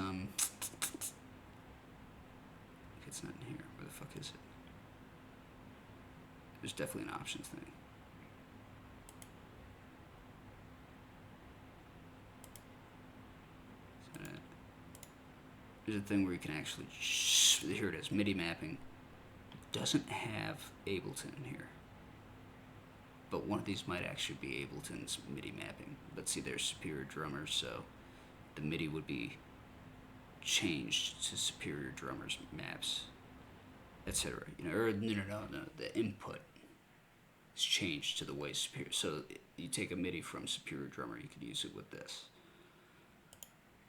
it's not in here. Where the fuck is it? There's definitely an options thing. Is that it? There's a thing where you can actually, here it is, MIDI mapping. It doesn't have Ableton in here. But one of these might actually be Ableton's MIDI mapping. But see, there's Superior Drummers, so the MIDI would be changed to Superior Drummers maps, etc. You know, or no. The input is changed to the way Superior. So you take a MIDI from Superior Drummer, you could use it with this.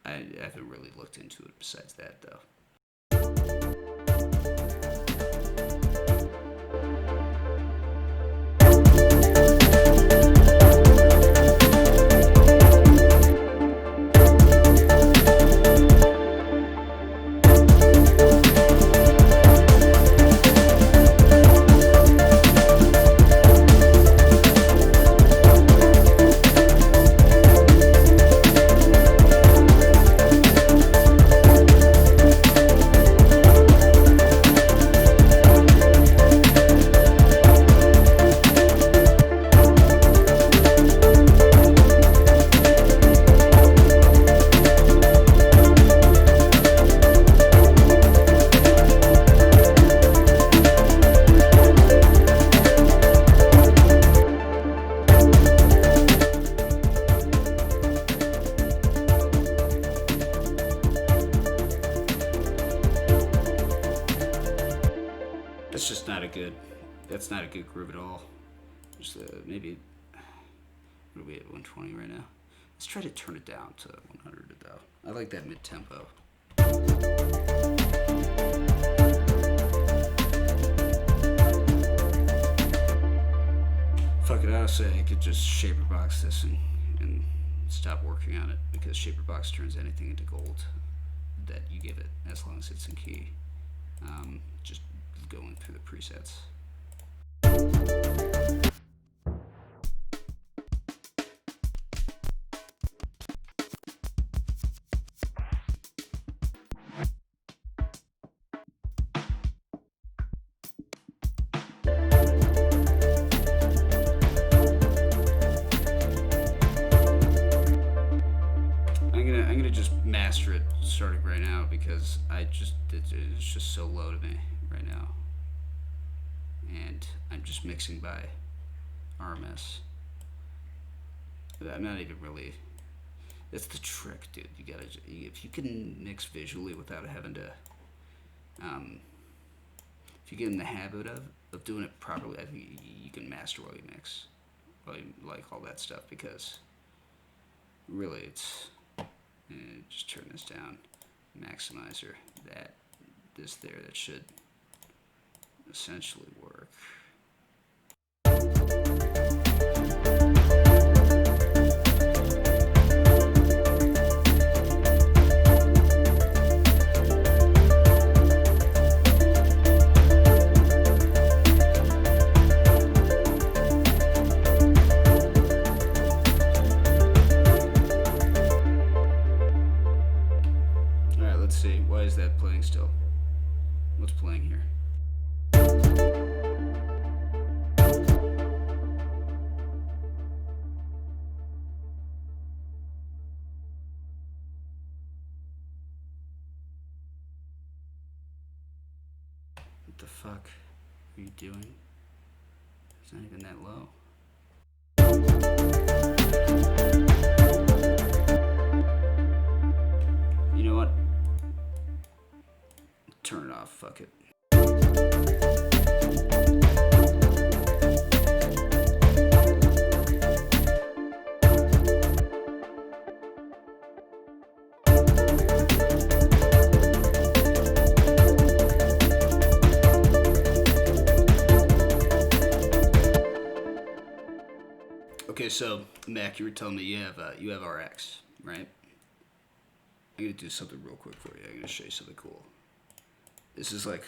I haven't really looked into it besides that, though. That's not a good groove at all. Just maybe, what are we at, 120 right now? Let's try to turn it down to 100 though. I like that mid-tempo. Fuck it, I'll say I could just shaper box this and stop working on it, because shaper box turns anything into gold that you give it, as long as it's in key. Just going through the presets. I'm gonna just master it starting right now, because it's just so low to me right now. And I'm just mixing by RMS. I'm not even really. That's the trick, dude. You gotta, if you can mix visually without having to, if you get in the habit of doing it properly, I think you can master while you mix, while you like all that stuff. Because really, it's just turn this down, maximizer, this there, that should essentially work. Alright, let's see. Why is that playing still? What's playing here? What the fuck are you doing? It's not even that low. You know what? Turn it off, fuck it. Okay, so Mac, you were telling me you have RX, right? I'm gonna do something real quick for you. I'm gonna show you something cool. This is like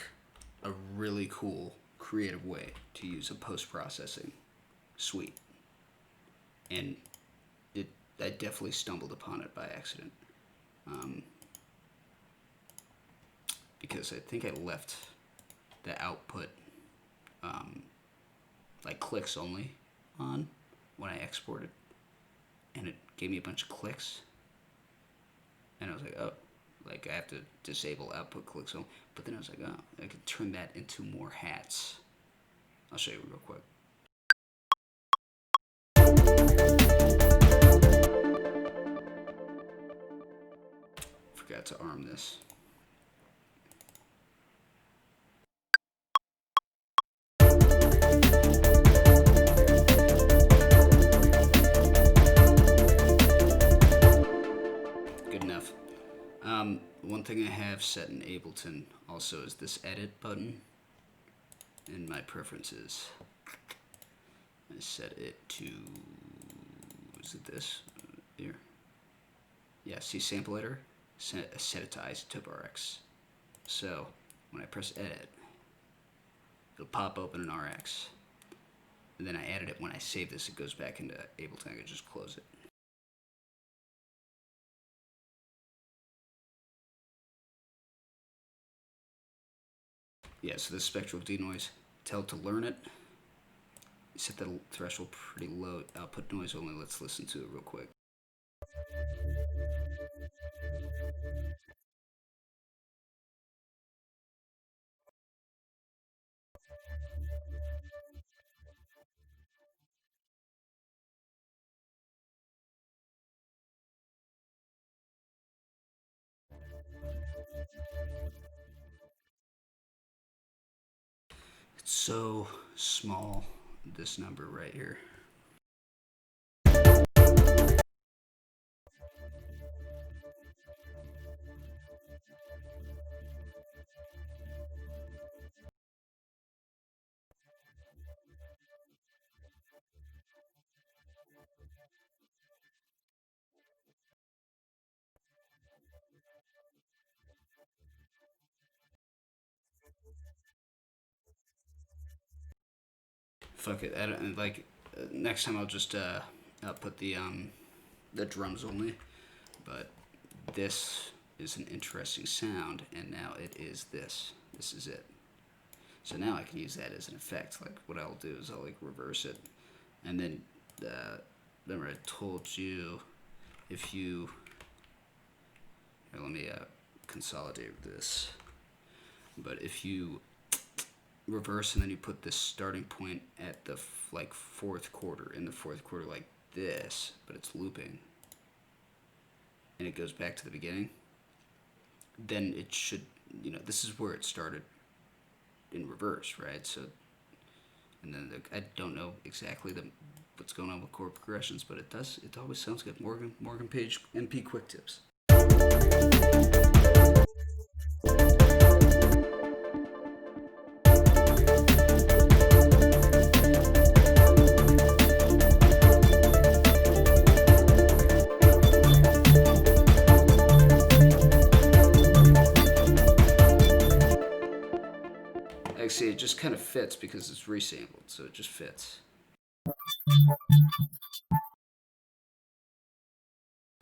a really cool, creative way to use a post-processing suite. and I definitely stumbled upon it by accident. Um, because I think I left the output like clicks only on when I exported, and it gave me a bunch of clicks, and I was like, oh, like I have to disable output clicks only. But then I was like, oh, I could turn that into more hats. I'll show you real quick. Forgot to arm this. Good enough. One thing I have set in Ableton also is this edit button in my preferences. I set it to, is it this? Here. Yeah, see sample editor? Set it to isotope RX. So when I press edit, it'll pop open an RX. And then I added it when I save this, it goes back into Ableton. I can just close it. Yeah, so this spectral denoise, tell it to learn it. Set the threshold pretty low. Output noise only. Let's listen to it real quick. It's so small, this number right here. Fuck it. I don't, like next time I'll just output the drums only. But this is an interesting sound, and now it is this. This is it. So now I can use that as an effect. Like what I'll do is I'll like reverse it, and then remember I told you if you here, let me consolidate this. But if you reverse and then you put this starting point at the like fourth quarter, in the fourth quarter like this, but it's looping, and it goes back to the beginning, then it should, this is where it started in reverse, right? So, and then I don't know exactly what's going on with chord progressions, but it always sounds good. Morgan Page MP Quick Tips. Actually, it just kind of fits because it's resampled, so it just fits.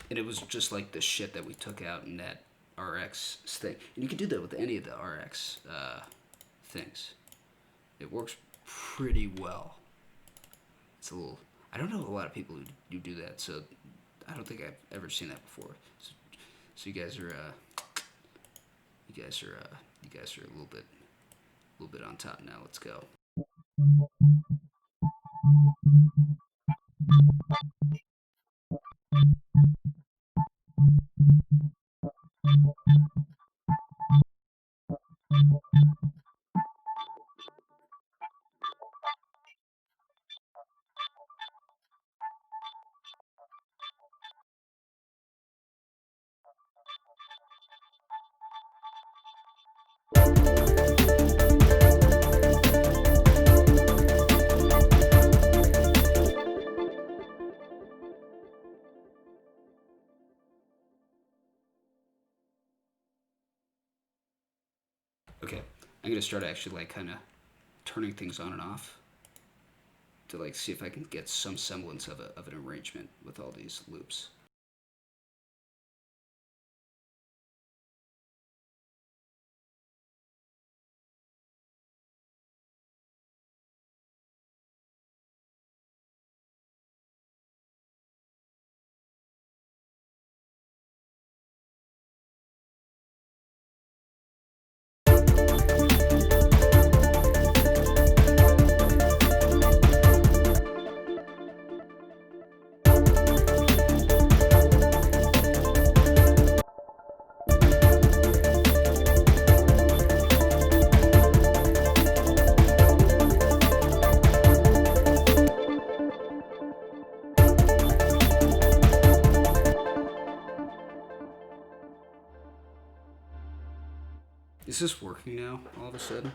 And it was just like the shit that we took out in that RX thing. And you can do that with any of the RX things. It works pretty well. It's a little. I don't know a lot of people who do that, so I don't think I've ever seen that before. So you guys are a little bit on top now. Let's go. Okay, I'm gonna start actually like kind of turning things on and off. to like see if I can get some semblance of an arrangement with all these loops. Is this working now, all of a sudden?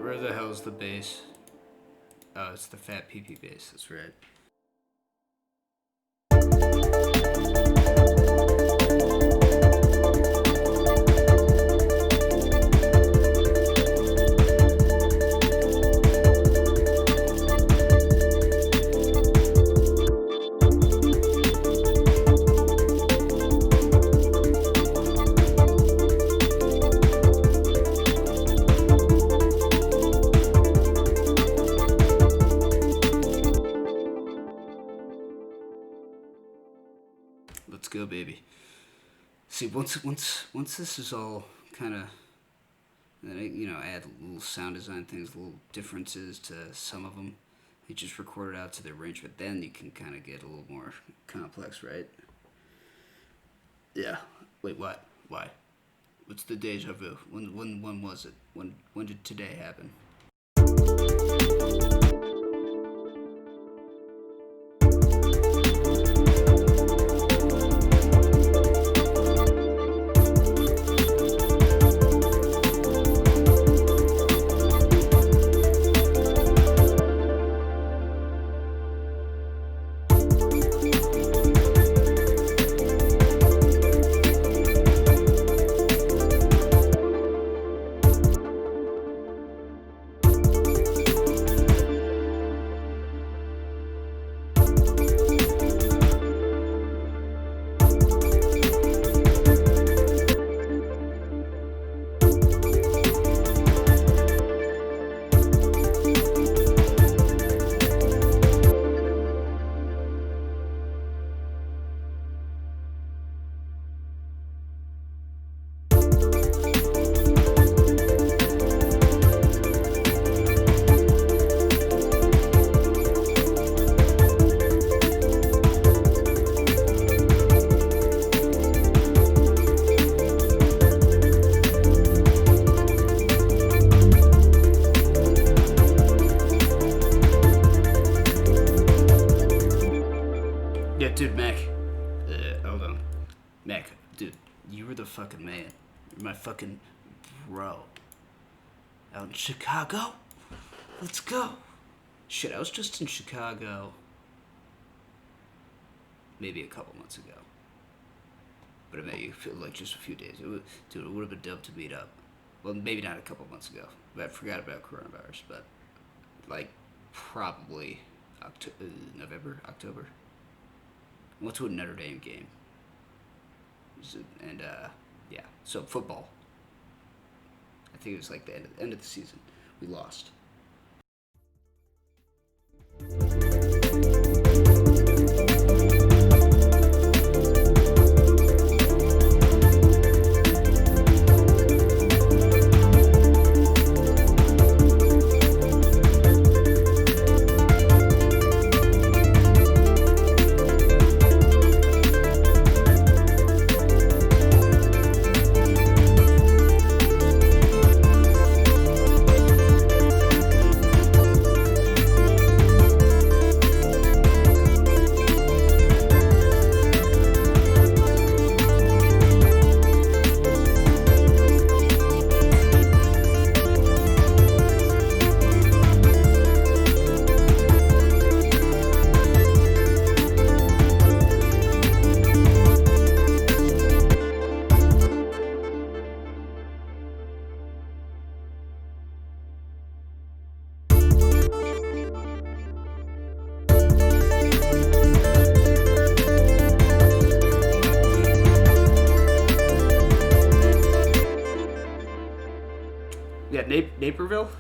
Where the hell's the bass? Oh, it's the fat PP bass, that's right. Let's go, baby. See, once this is all kind of, add little sound design things, little differences to some of them. You just record it out to the arrangement. Then you can kind of get a little more complex, right? Yeah. Wait, what? Why? What's the deja vu? When was it? When did today happen? My fucking bro. Out in Chicago? Let's go. Shit, I was just in Chicago maybe a couple months ago. But it made feel like just a few days. Dude, it would have been dope to meet up. Well, maybe not a couple months ago. But I forgot about coronavirus. But, like, probably November, October. I went to a Notre Dame game. And, yeah. So, football. I think it was like the end of the season. We lost. Yeah, Naperville?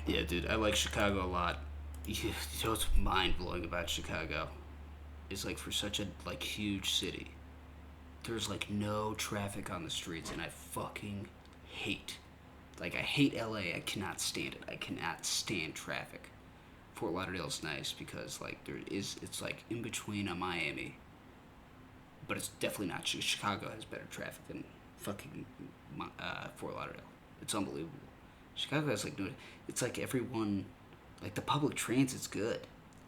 Yeah, dude, I like Chicago a lot. You know what's mind-blowing about Chicago is, like, for such a, like, huge city, there's, like, no traffic on the streets, and I fucking hate, like, I hate LA. I cannot stand it. I cannot stand traffic. Fort Lauderdale's nice because, like, it's, like, in between Miami, but it's definitely not. Chicago has better traffic than fucking Fort Lauderdale. It's unbelievable. Chicago has, like, no, it's like everyone, like, the public transit's good.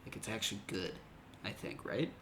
Like, it's actually good, I think, right?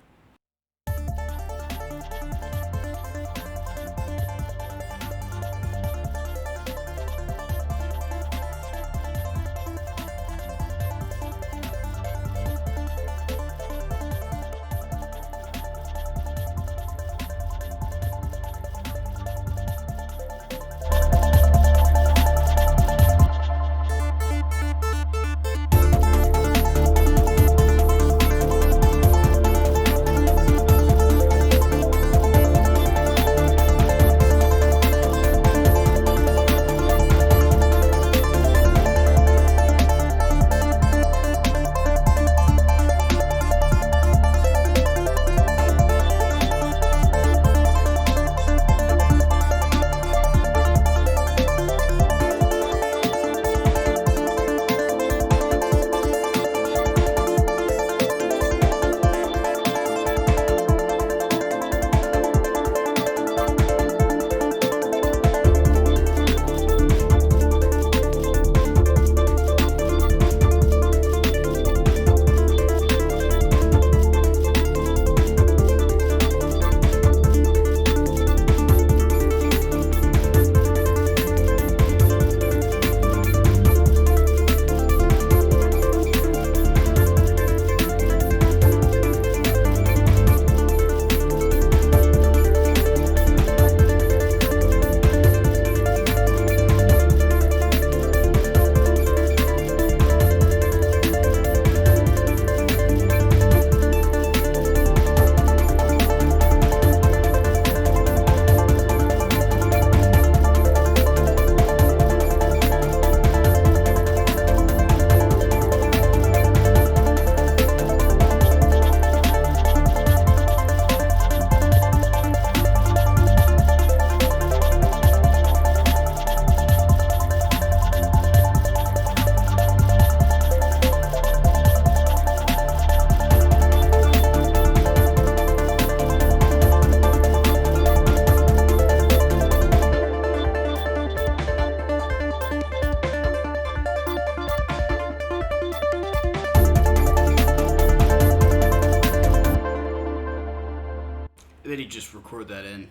record that in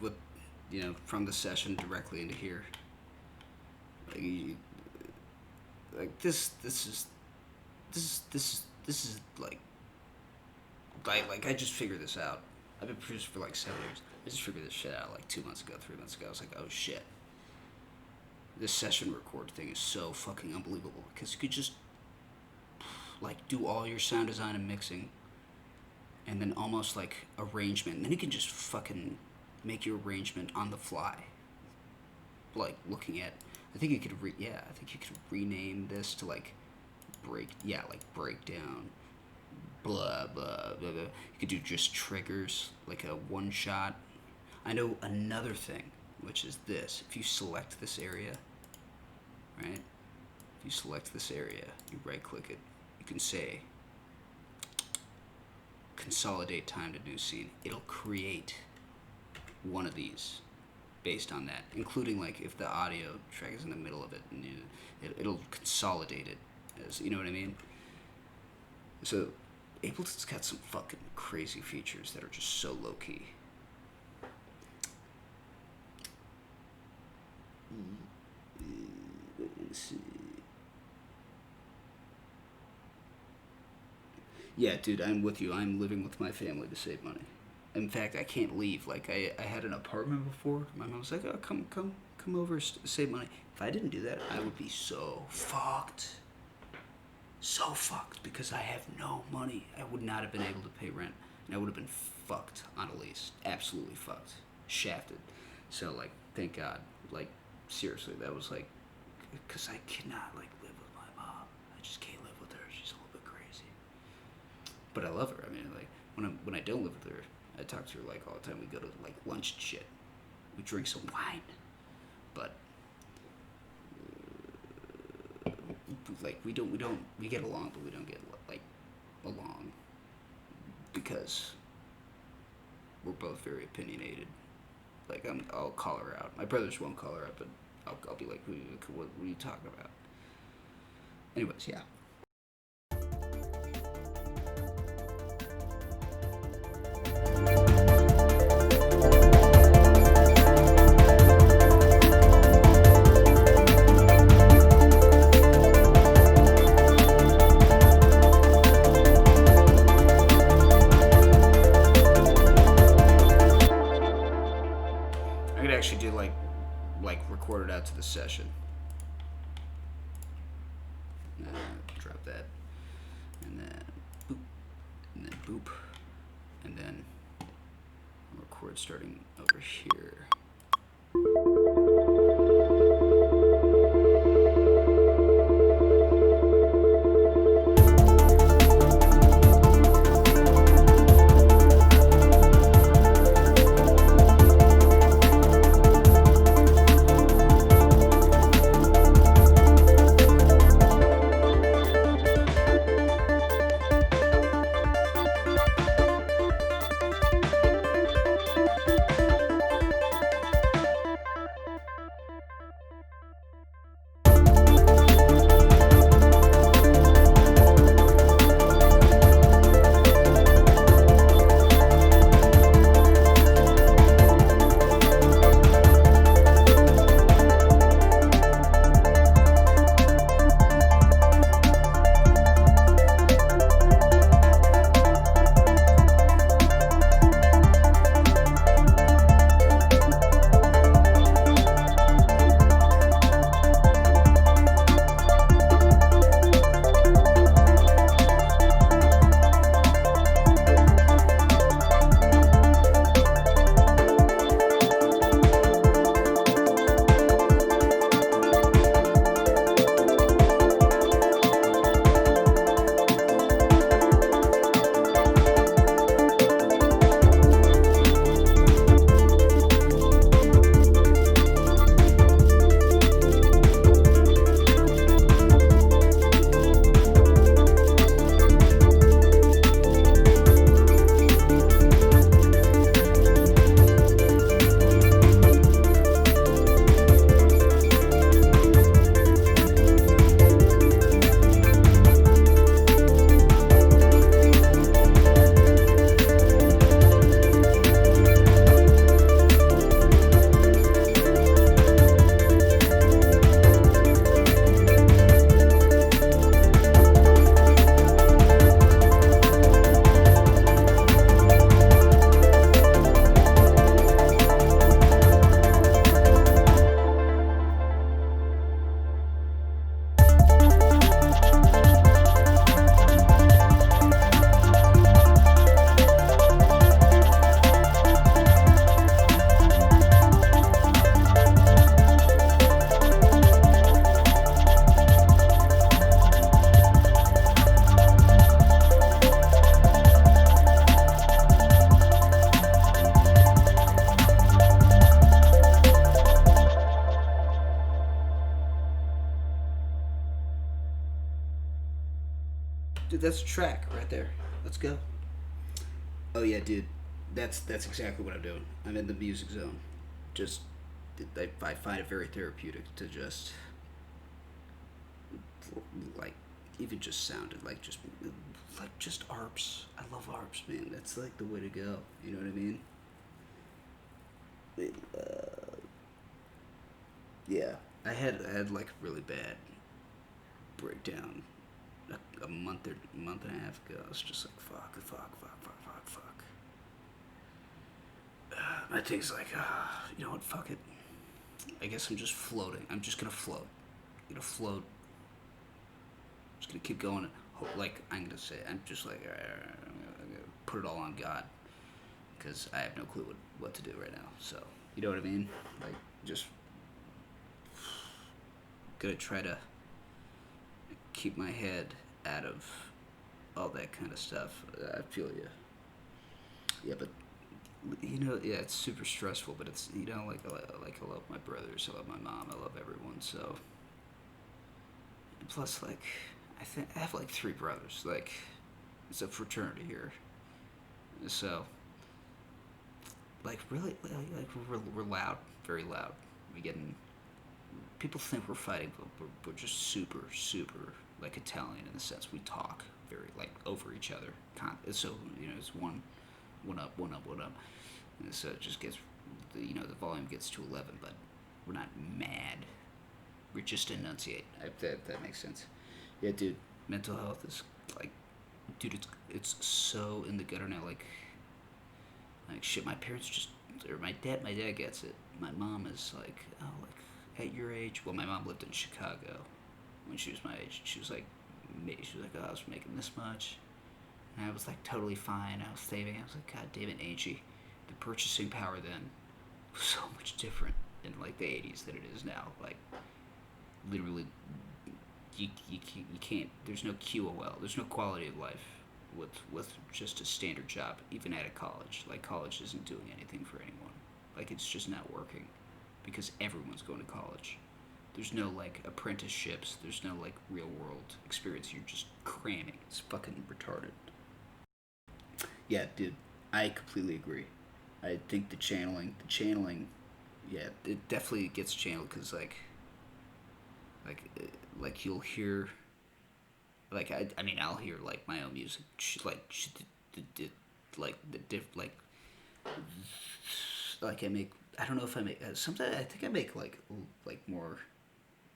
with, from the session directly into here. Like this is like I just figured this out. I've been producing for like 7 years. I just figured this shit out like 2 months ago, 3 months ago. I was like, oh shit. This session record thing is so fucking unbelievable because you could just like do all your sound design and mixing and then almost like arrangement. And then you can just fucking make your arrangement on the fly. Like looking at, I think you could rename this to like breakdown, blah, blah, blah, blah. You could do just triggers, like a one shot. I know another thing, which is this. If you select this area, right? If you select this area, you right click it, you can say consolidate time to new scene. It'll create one of these based on that, including like if the audio track is in the middle of it, and it'll consolidate it as, you know what I mean? So Ableton's got some fucking crazy features that are just so low key. Let's see. Yeah, dude, I'm with you. I'm living with my family to save money. In fact, I can't leave. Like, I had an apartment before. My mom was like, oh, come over, save money. If I didn't do that, I would be so fucked. So fucked, because I have no money. I would not have been able to pay rent. And I would have been fucked on a lease. Absolutely fucked. Shafted. So, like, thank God. Like, seriously, that was like, because I cannot, like, live with my mom. I just can't live with her. She's a little bit crazy. But I love her. I mean, like, when I don't live with her, I talk to her, like, all the time. We go to, like, lunch and shit. We drink some wine. But, like, we get along, but we don't get, like, along. Because we're both very opinionated. Like, I'll call her out. My brothers won't call her out, but I'll be like, what are you talking about? Anyways, yeah. I could actually do like record it out to the session. Drop that, and then boop, and then boop, and then record starting over here. Dude, that's a track right there. Let's go. Oh yeah, dude. That's exactly what I'm doing. I'm in the music zone. Just I find it very therapeutic to just like even just sound it like just arps. I love arps, man. That's like the way to go. You know what I mean? Yeah, I had like a really bad breakdown a month and a half ago. I was just like fuck. My thing's like, you know what? Fuck it. I guess I'm just floating. I'm just gonna float. I'm gonna float. Just gonna keep going. Like I'm gonna say, I'm just like, I'm gonna put it all on God, because I have no clue what to do right now. So you know what I mean? Like just gonna try to keep my head out of all that kind of stuff. I feel you. Yeah, but yeah, it's super stressful. But it's like I love my brothers, I love my mom, I love everyone. So and plus, like I have like three brothers. Like it's a fraternity here. So like really, like we're loud, very loud. We getting people think we're fighting, but we're just super like Italian in the sense we talk very like over each other. So it's one up, and so it just gets the volume gets to 11, but we're not mad. We just enunciate. If that makes sense. Yeah, dude. Mental health is like, dude, it's so in the gutter now. Like shit. My parents or my dad gets it. My mom is like, oh, like at your age. Well, my mom lived in Chicago when she was my age. She was like, oh, I was making this much, and I was like totally fine. I was saving. I was like, God damn it, Angie. The purchasing power then was so much different in like the 80s than it is now. Like literally, you can't. There's no QOL. There's no quality of life with just a standard job, even at a college. Like college isn't doing anything for anyone. Like it's just not working, because everyone's going to college. There's no like apprenticeships. There's no like real world experience. You're just cramming. It's fucking retarded. Yeah, dude, I completely agree. I think the channeling, yeah, it definitely gets channeled because like you'll hear, like I mean I'll hear like my own music, like the like I make, I don't know if I make, sometimes I think I make like more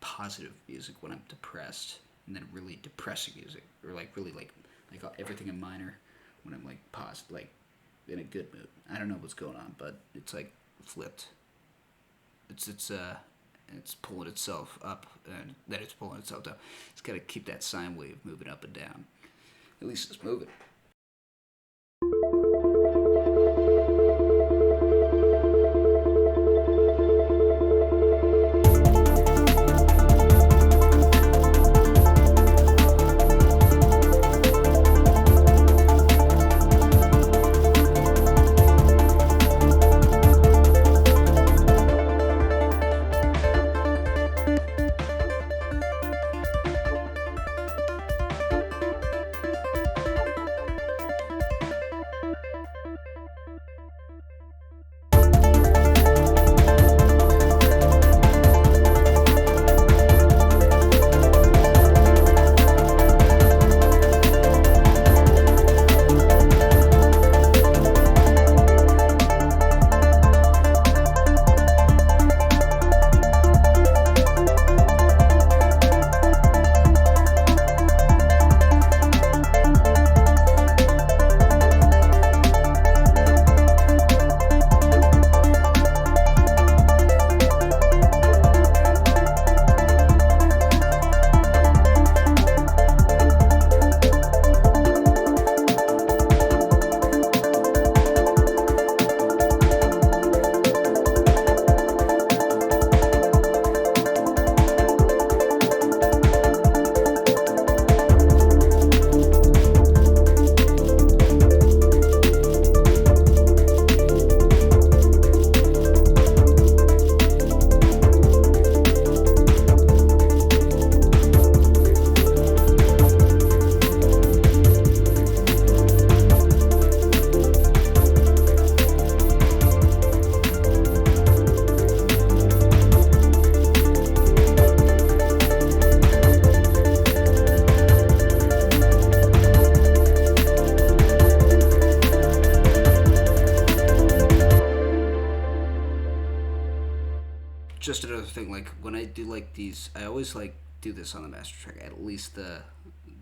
positive music when I'm depressed, and then really depressing music, or like really like everything in minor when I'm like like in a good mood. I don't know what's going on, but it's like flipped. It's pulling itself up, and then it's pulling itself down. It's got to keep that sine wave moving up and down. At least it's moving. just another thing. Like when I do like these, I always like do this on the master track. At least the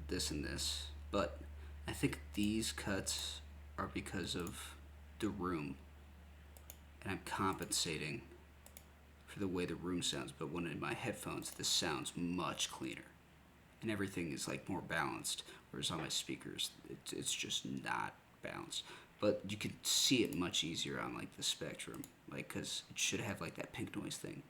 this and this, but I think these cuts are because of the room, and I'm compensating for the way the room sounds. But when in my headphones, this sounds much cleaner, and everything is like more balanced. Whereas on my speakers, it's just not balanced. But you can see it much easier on like the Spectrum, like because it should have like that pink noise thing.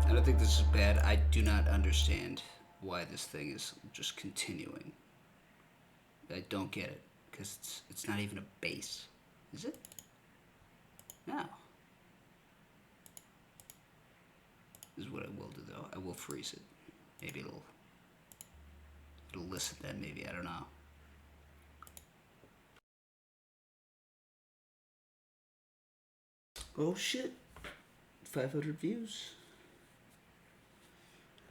I don't think this is bad. I do not understand why this thing is just continuing. I don't get it because it's not even a bass, is it? No. This is what I will do though. I will freeze it. Maybe it'll listen then. Maybe I don't know. Oh shit! 500 views.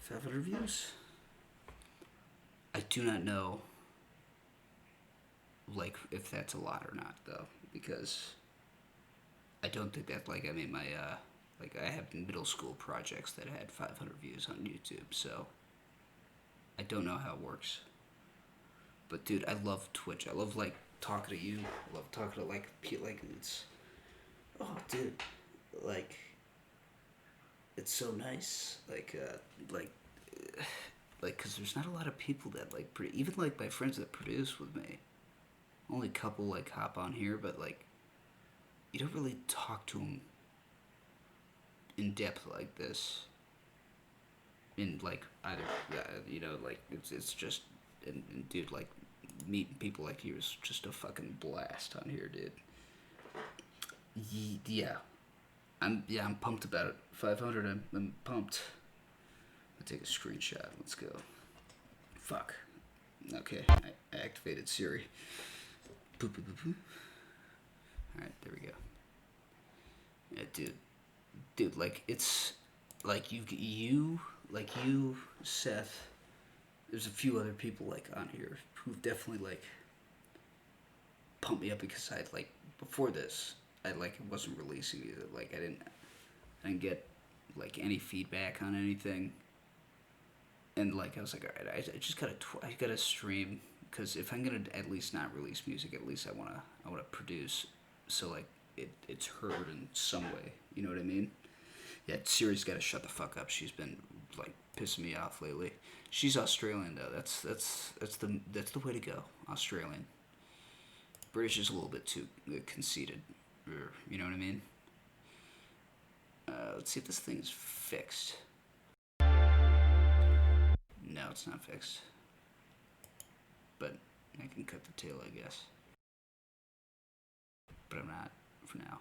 500 views. I do not know, like, if that's a lot or not, though, because I don't think that, like, I mean, my, like, I have middle school projects that had 500 views on YouTube, so I don't know how it works. But, dude, I love Twitch. I love, like, talking to you. I love talking to, like, it's, oh, dude, like, it's so nice, because there's not a lot of people that, like, even, like, my friends that produce with me, only a couple, like, hop on here, but, like, you don't really talk to them in depth like this, in, like, either, you know, like, it's just, and dude, like, meeting people like you is just a fucking blast on here, dude. Yeah. I'm pumped about it. 500, I'm pumped. I'll take a screenshot. Let's go. Fuck. Okay, I activated Siri. Boop, boop, boop, boop. Alright, there we go. Yeah, dude, like, it's, like, you, Seth, there's a few other people, like, on here who've definitely, like, pumped me up because I, like, before this, I, like, wasn't releasing either. Like, I didn't get, like, any feedback on anything. And, like, I was like, alright, I just gotta stream, because if I'm gonna at least not release music, at least I wanna produce, so, like, it's heard in some way, you know what I mean? Yeah, Siri's gotta shut the fuck up. She's been, like, pissing me off lately. She's Australian, though. That's the way to go. Australian. British is a little bit too conceited. You know what I mean? Let's see if this thing's fixed. No, it's not fixed. But I can cut the tail, I guess. But I'm not for now.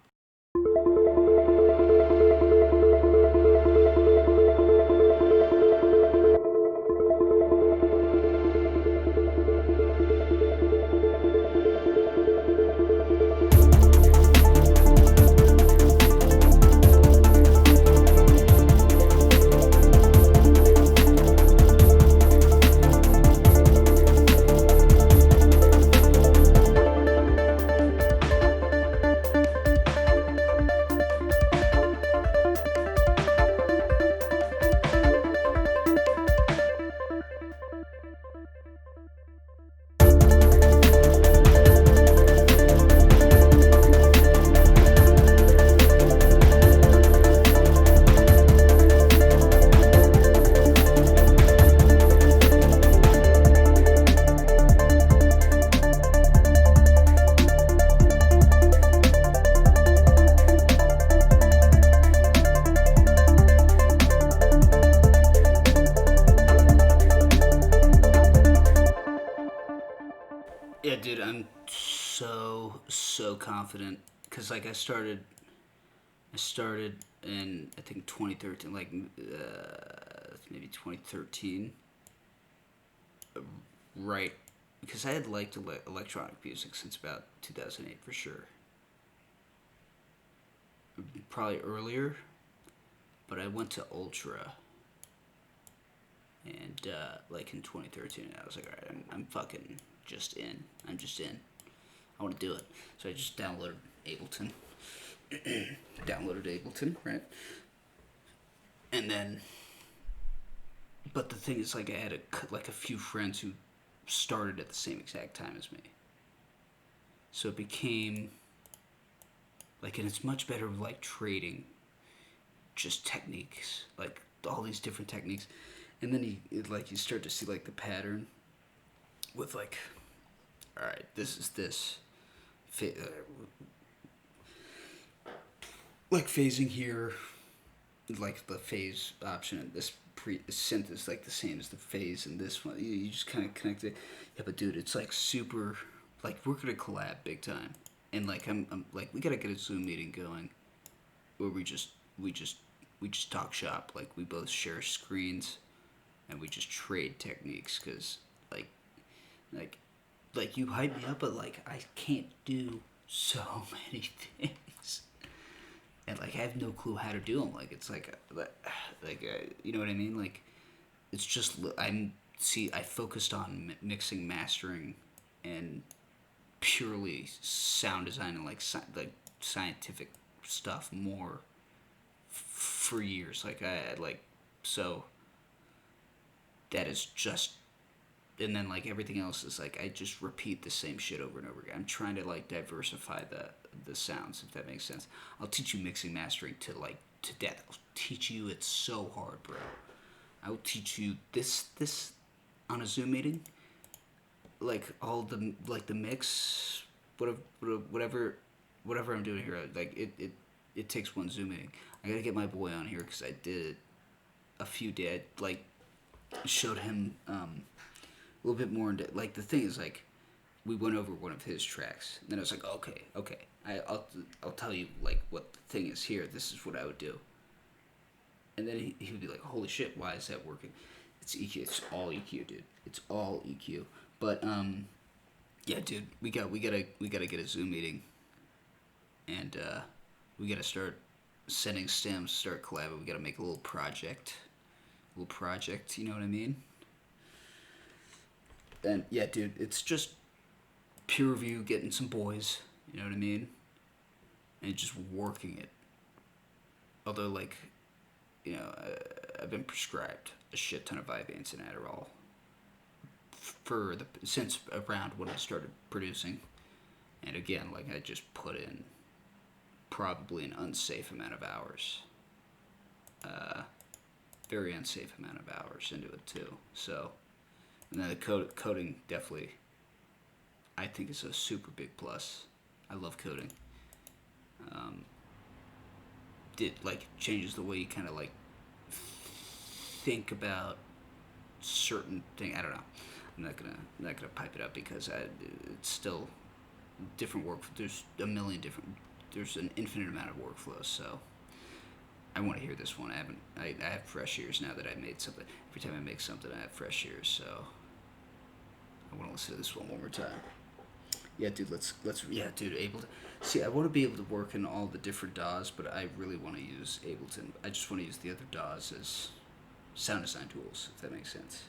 confident because like I started in I think 2013, like maybe 2013, right? Because I had liked electronic music since about 2008 for sure. Probably earlier, but I went to Ultra, and like in 2013, I was like, all right, I'm fucking just in. I'm just in. I want to do it. So I just downloaded Ableton. Right? And then, but the thing is, like, I had a few friends who started at the same exact time as me. So it became like, and it's much better like trading just techniques, like all these different techniques, and then you start to see like the pattern with like, all right, this is this, like phasing here, like the phase option and this synth is like the same as the phase in this one. You just kind of connect it. Yeah, but dude, it's like super. Like we're gonna collab big time, and like I'm like we gotta get a Zoom meeting going, where we just talk shop. Like we both share screens, and we just trade techniques. Cause like you hype me up, but like I can't do so many things, and like I have no clue how to do them. Like it's like you know what I mean? Like it's just I focused on mixing, mastering, and purely sound design and like scientific stuff more for years. Like I like so that is just, and then like everything else is like I just repeat the same shit over and over again. I'm trying to like diversify the sounds, if that makes sense. I'll teach you mixing, mastering to death. I'll teach you it so hard, bro. I will teach you this on a Zoom meeting. Like all the like the mix, whatever I'm doing here. Like it takes one Zoom meeting. I gotta get my boy on here because I did a few days. Like showed him a little bit more into like the thing is like we went over one of his tracks. And then I was like, okay, I'll tell you like what the thing is here. This is what I would do. And then he would be like, holy shit, why is that working? It's EQ. It's all EQ, dude. It's all EQ. But yeah, dude, we gotta get a Zoom meeting, and we gotta start sending stems, start collabing. We gotta make a little project. You know what I mean? And yeah, dude, it's just peer review, getting some boys. You know what I mean? And just working it. Although, like, you know, I've been prescribed a shit ton of Vyvanse and Adderall since around when I started producing, and again, like I just put in probably an unsafe amount of hours, very unsafe amount of hours into it too. So, and then the coding definitely, I think is a super big plus. I love coding. It like changes the way you kind of like think about certain thing. I don't know. I'm not gonna pipe it up because it's still different work. There's a million different. There's an infinite amount of workflows. So I want to hear this one. I have fresh ears now that I made something. Every time I make something, I have fresh ears. So I want to listen to this one more time. Yeah, dude. Let's yeah, dude. Ableton. See, I want to be able to work in all the different DAWs, but I really want to use Ableton. I just want to use the other DAWs as sound design tools, if that makes sense.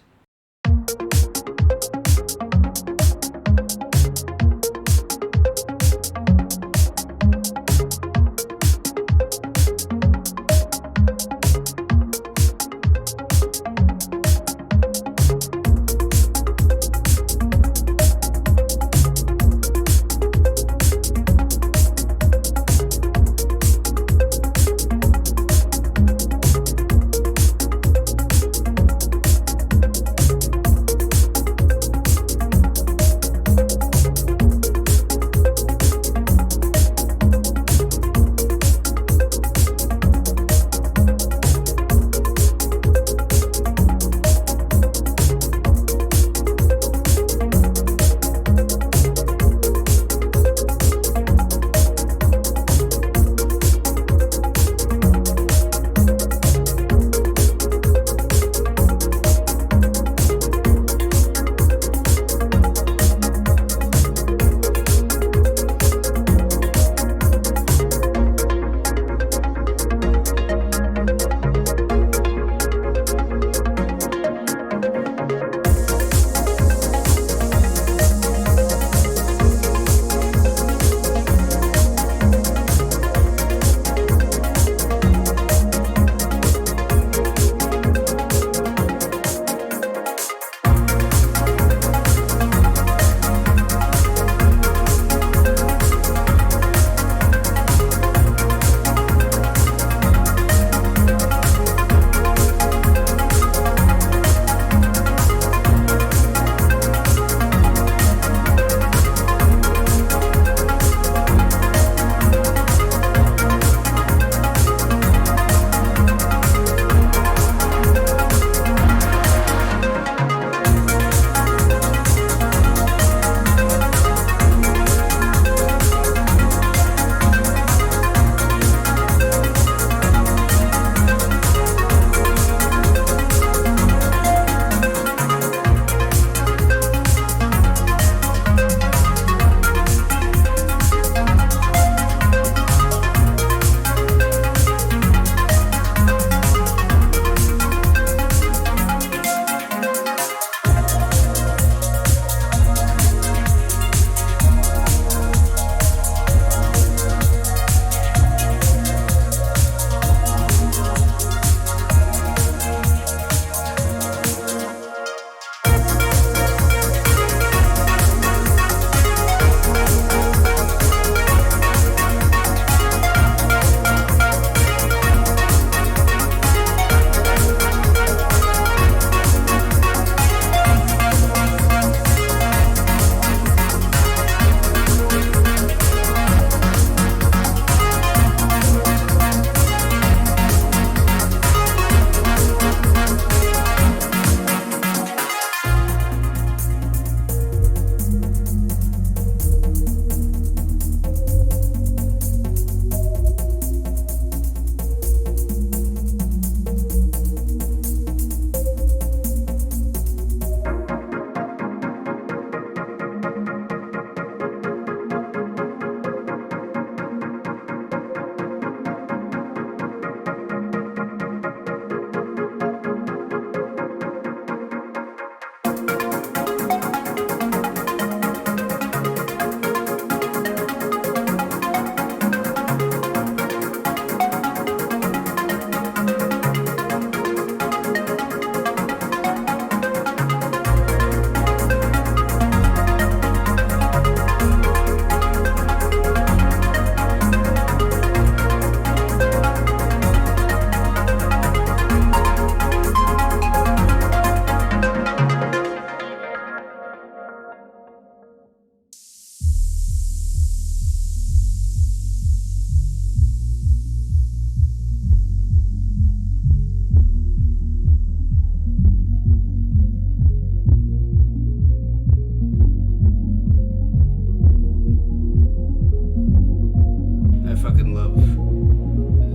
love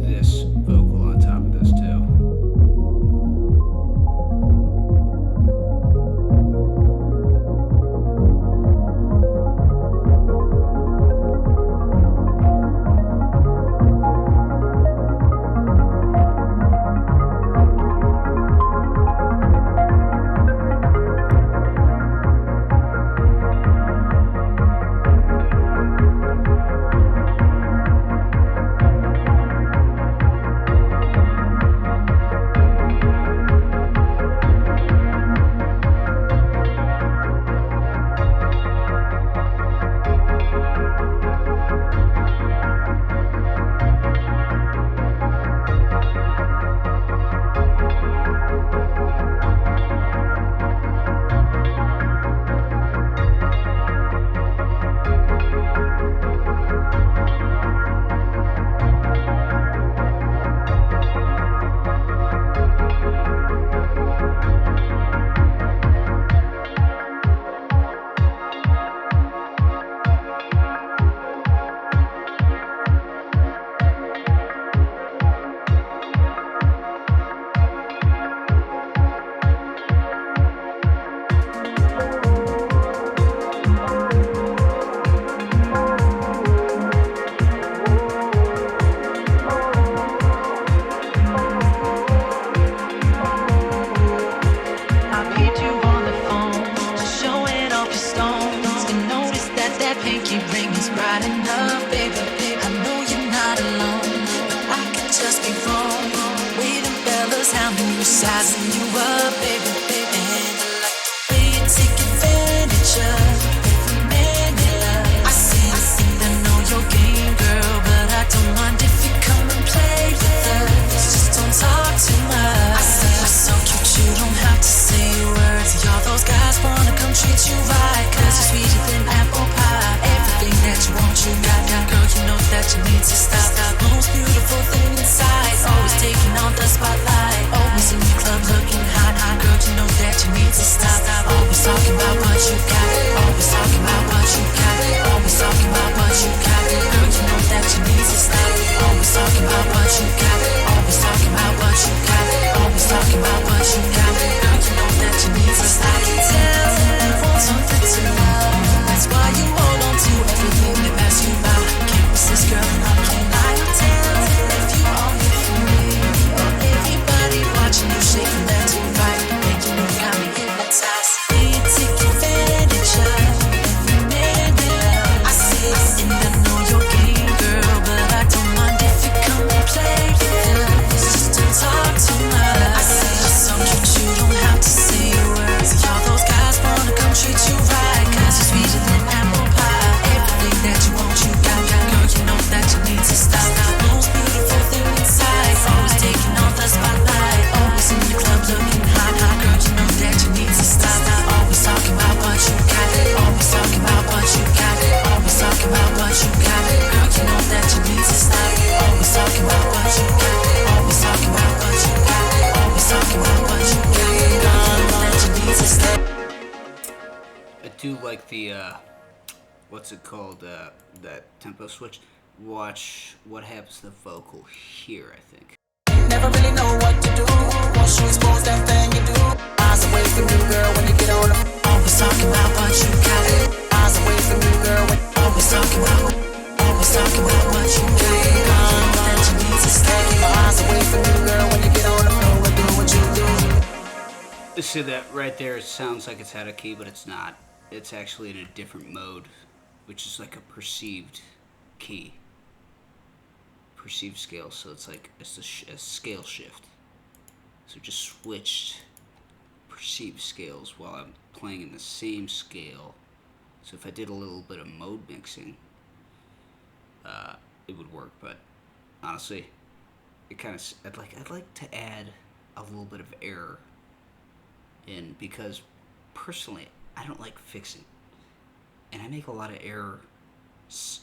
this vocal on top of this too. Sizing you up, baby, baby. And I like the way you take advantage of every man you love. I see that know your game, girl, but I don't mind if you come and play with us. Just don't talk too much. I see you're so cute, you don't have to say words. Y'all those guys wanna come treat you right, 'cause you're sweeter than apple pie. Everything that you want, you got. Girl, you know that you need to stop. Most beautiful thing inside, always taking on the spotlight. Always in the club looking hot. Girl, you know that you need to stop. Always talking about what you got. Always talking about what you got. Always talking about what you got. Girl, you know that you need to stop. Always talking about what you got. Always talking about what you got. Always talking about what you got. Girl, you know that you need to stop. Tell me you want something to love. That's why you hold on to everything that pass you by. Can't resist, girl, and I can't lie. Tell me if you are here for me, or everybody watching you shaking that to right. Make you know got me hypnotized. You take advantage of every man you love. I see it and I know your game, girl, but I don't mind if you come and play with us. Just don't talk too much. I see you're so cute, you don't have to say words. Y'all those guys wanna come treat you right, 'cause you're sweeter than apple pie. Everything that you want, you got. Girl, you know that you need to stop. Most beautiful thing inside, always taking on the spotlight. Always in the club looking hot. Girl, you know that you need to stop. Always talking about what you got. Always talking about what you got. Always talking about what you got. Girl, you know that you need to stop. Always talking about what you got. Always talking about what you got. Always talking about what you got. Girl, you know that you need to stop. I do like the what's it called? That tempo switch. Watch what happens to the vocal here, I think. Never really know what to do. Once you expose that thing you do. Eyes away from you, girl, when you get on the always talking about what you got. Eyes away from you, girl, when always talking about what you got. That you need to stay. Keep my eyes away from you, girl, when you get on the floor and do what you do. See that right there? It sounds like it's out of key, but it's not. It's actually in a different mode, which is like a perceived key. Perceived scale, so it's like it's a scale shift. So just switched perceived scales while I'm playing in the same scale. So if I did a little bit of mode mixing, it would work. But honestly, it kind of I'd like to add a little bit of error in, because personally I don't like fixing, and I make a lot of errors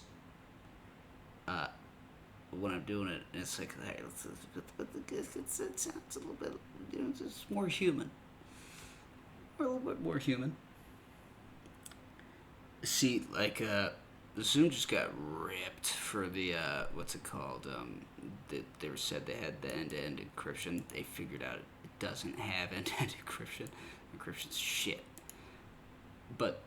when I'm doing it, and it's like, hey, it sounds a little bit, just more human. Or a little bit more human. See, like, Zoom just got ripped for the what's it called? They said they had the end-to-end encryption. They figured out it doesn't have end-to-end encryption. Encryption's shit. But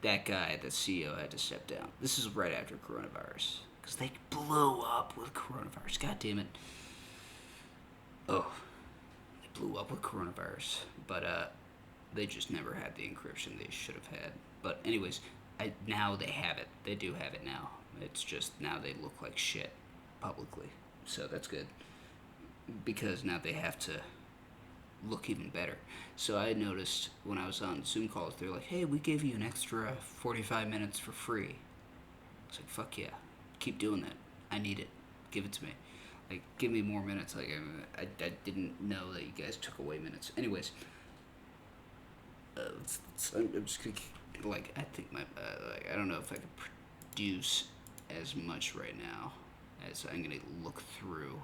that guy, the CEO, had to step down. This is right after coronavirus because they blew up with coronavirus. God damn it. Oh, they blew up with coronavirus, but they just never had the encryption they should have had. But anyways, now they have it. They do have it now. It's just now they look like shit publicly. So that's good. Because now they have to look even better. So I noticed when I was on Zoom calls, they're like, hey, we gave you an extra 45 minutes for free. It's like, fuck yeah. Keep doing that. I need it. Give it to me. Like, give me more minutes. Like, I didn't know that you guys took away minutes. Anyways, I'm just gonna like I think my like I don't know if I could produce as much right now as I'm gonna look through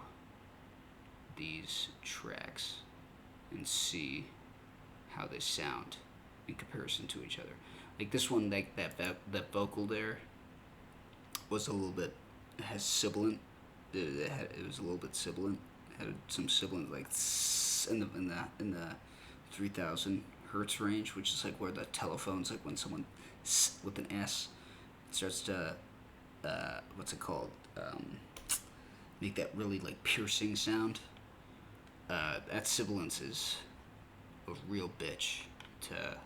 these tracks and see how they sound in comparison to each other. Like this one, like that vocal there was a little bit has sibilant. It was a little bit sibilant. Had some sibilant like in the 3,000 hertz range, which is like where the telephones, like when someone with an S starts to what's it called, make that really like piercing sound. That sibilance is a real bitch to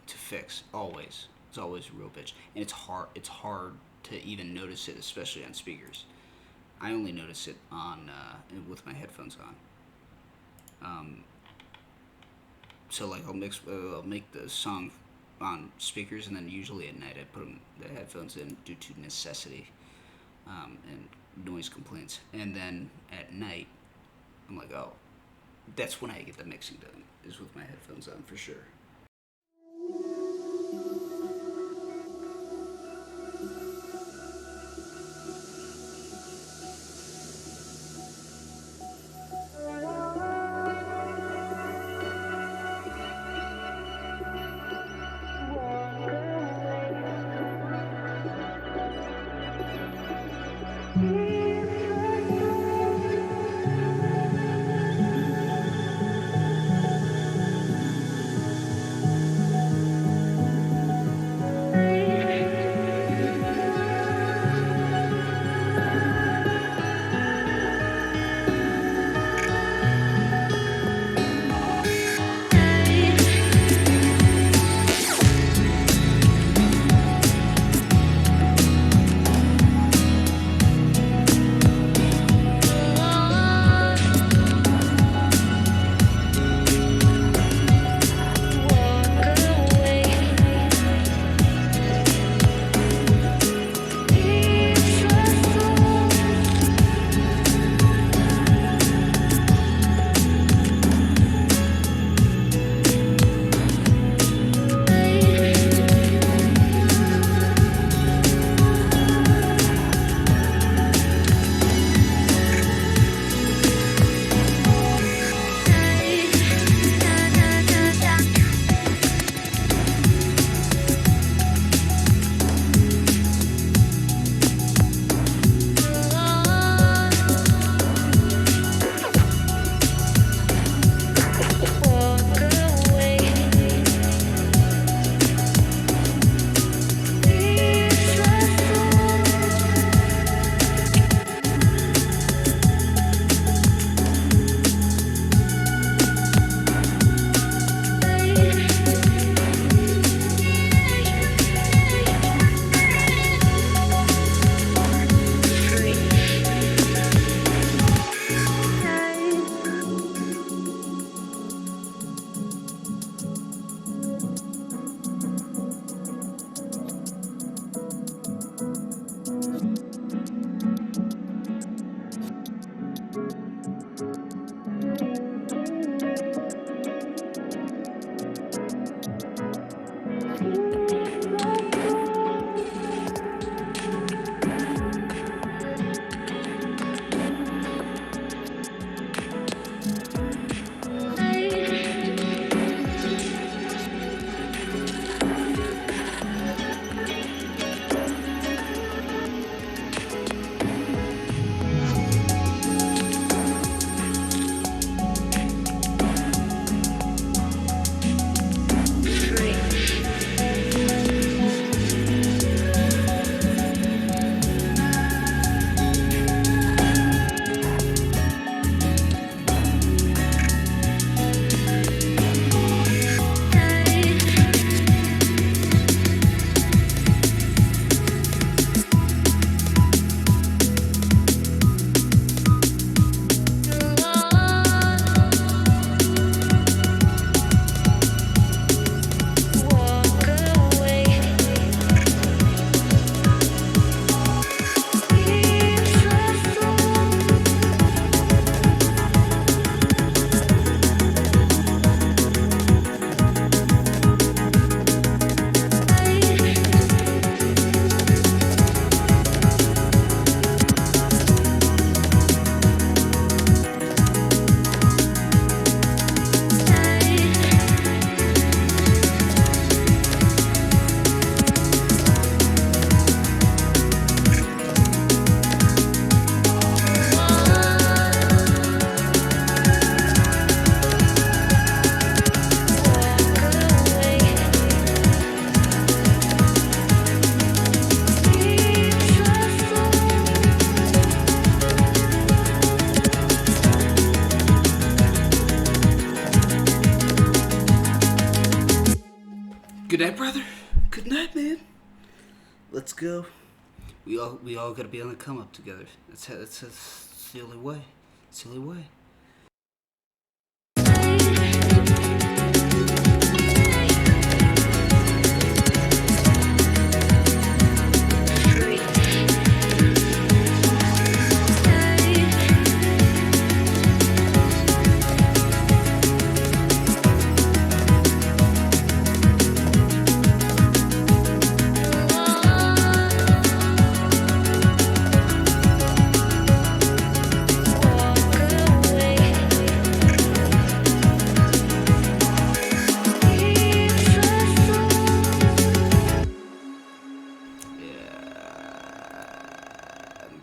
fix. Always, it's always a real bitch, and it's hard. It's hard to even notice it, especially on speakers. I only notice it on with my headphones on. So like I'll make the song on speakers, and then usually at night I put the headphones in due to necessity and noise complaints. And then at night I'm like, oh, that's when I get the mixing done, is with my headphones on for sure. Good night, brother. Good night, man. Let's go. We all gotta be on the come up together. That's the only way. It's the only way.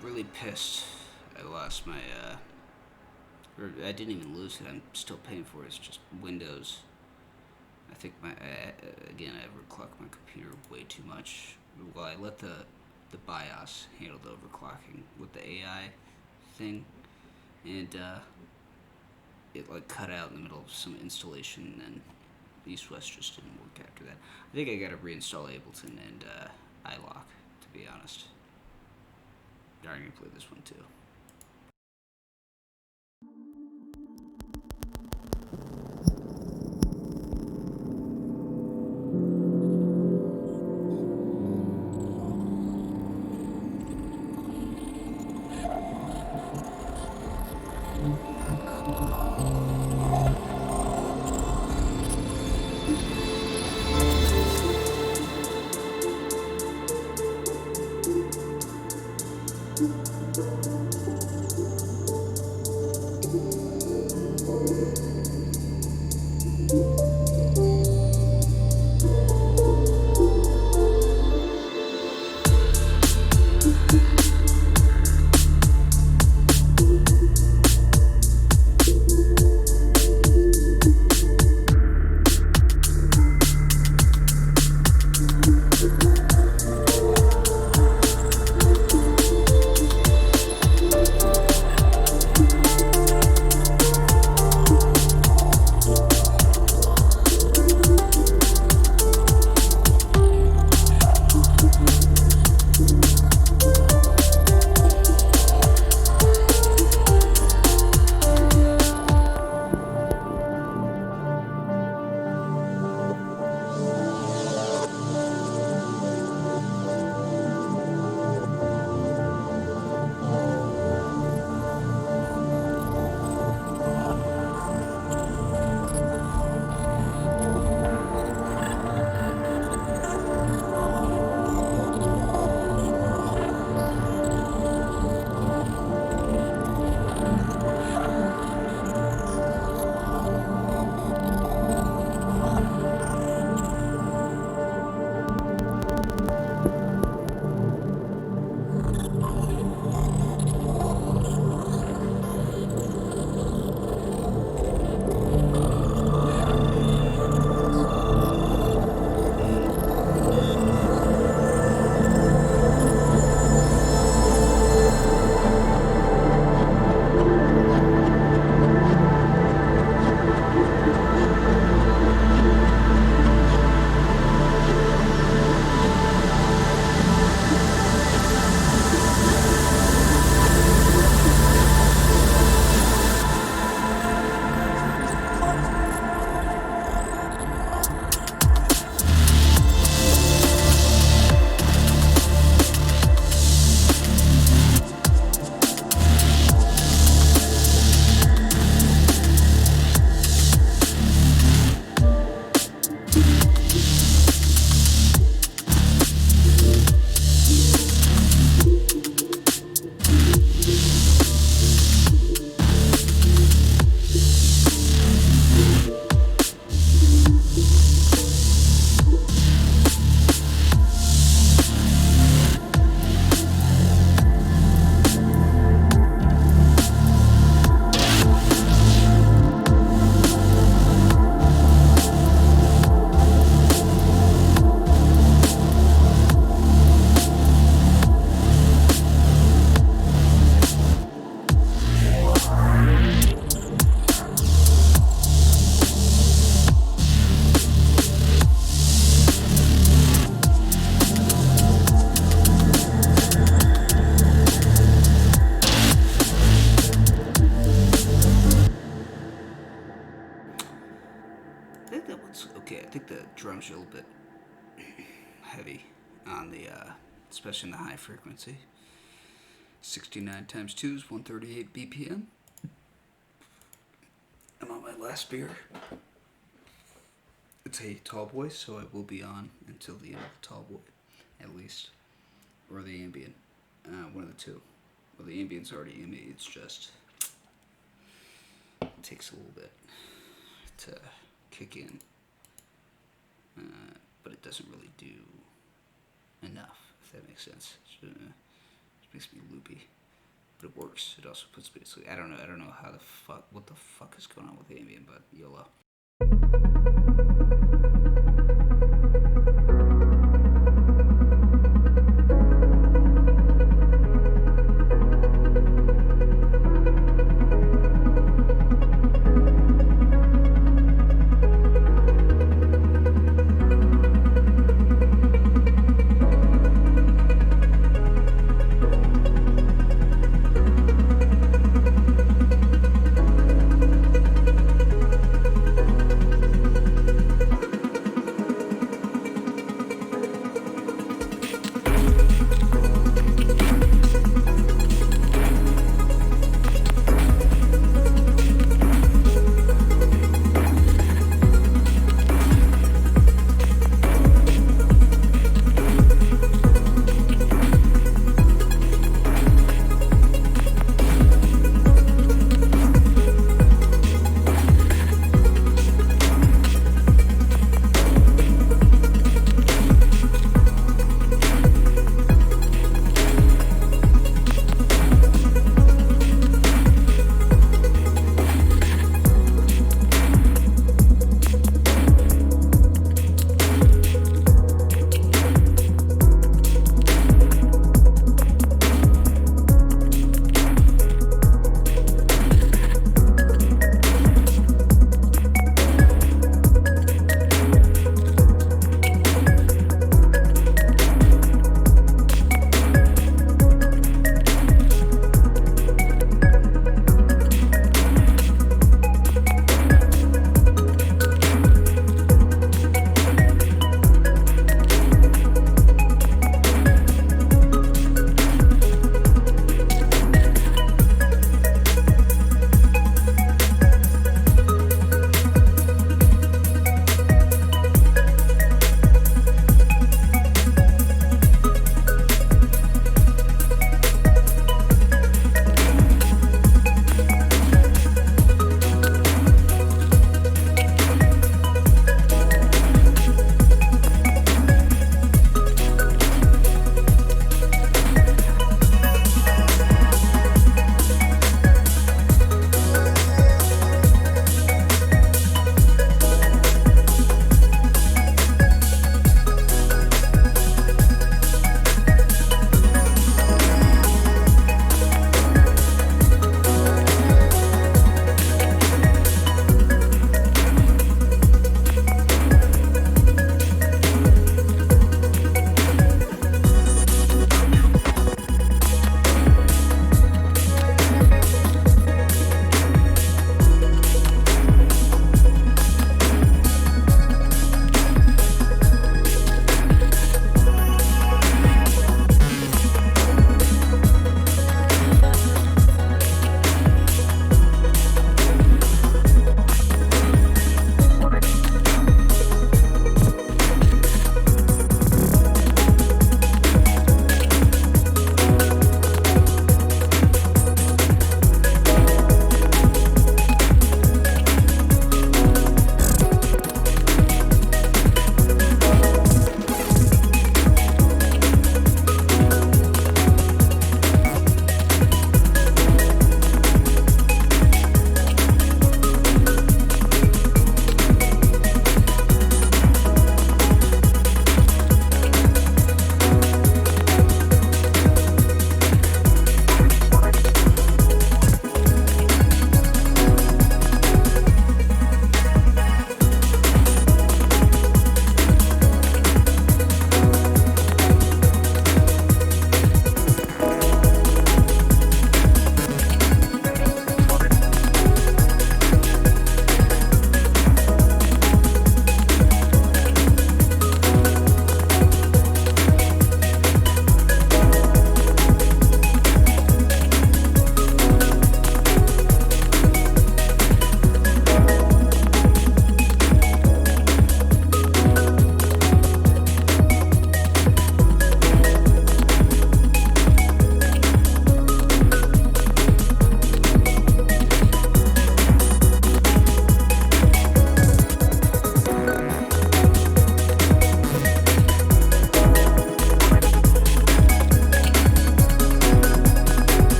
Really pissed. I lost my, or I didn't even lose it. I'm still paying for it. It's just Windows. I think again, I overclocked my computer way too much. Well, I let the BIOS handle the overclocking with the AI thing, and it like cut out in the middle of some installation, and East West just didn't work after that. I think I got to reinstall Ableton and iLock, to be honest. I'm gonna play this one too. drums are a little bit heavy on the, especially in the high frequency. 69 times 2 is 138 BPM. I'm on my last beer. It's a tall boy, so it will be on until the end of the tall boy, at least. Or the ambient. One of the two. Well, the ambient's already in me, it's just... It takes a little bit to kick in. But it doesn't really do enough, if that makes sense. It makes me loopy. But it works. It also puts me to sleep. I don't know what the fuck is going on with ambient, but YOLO.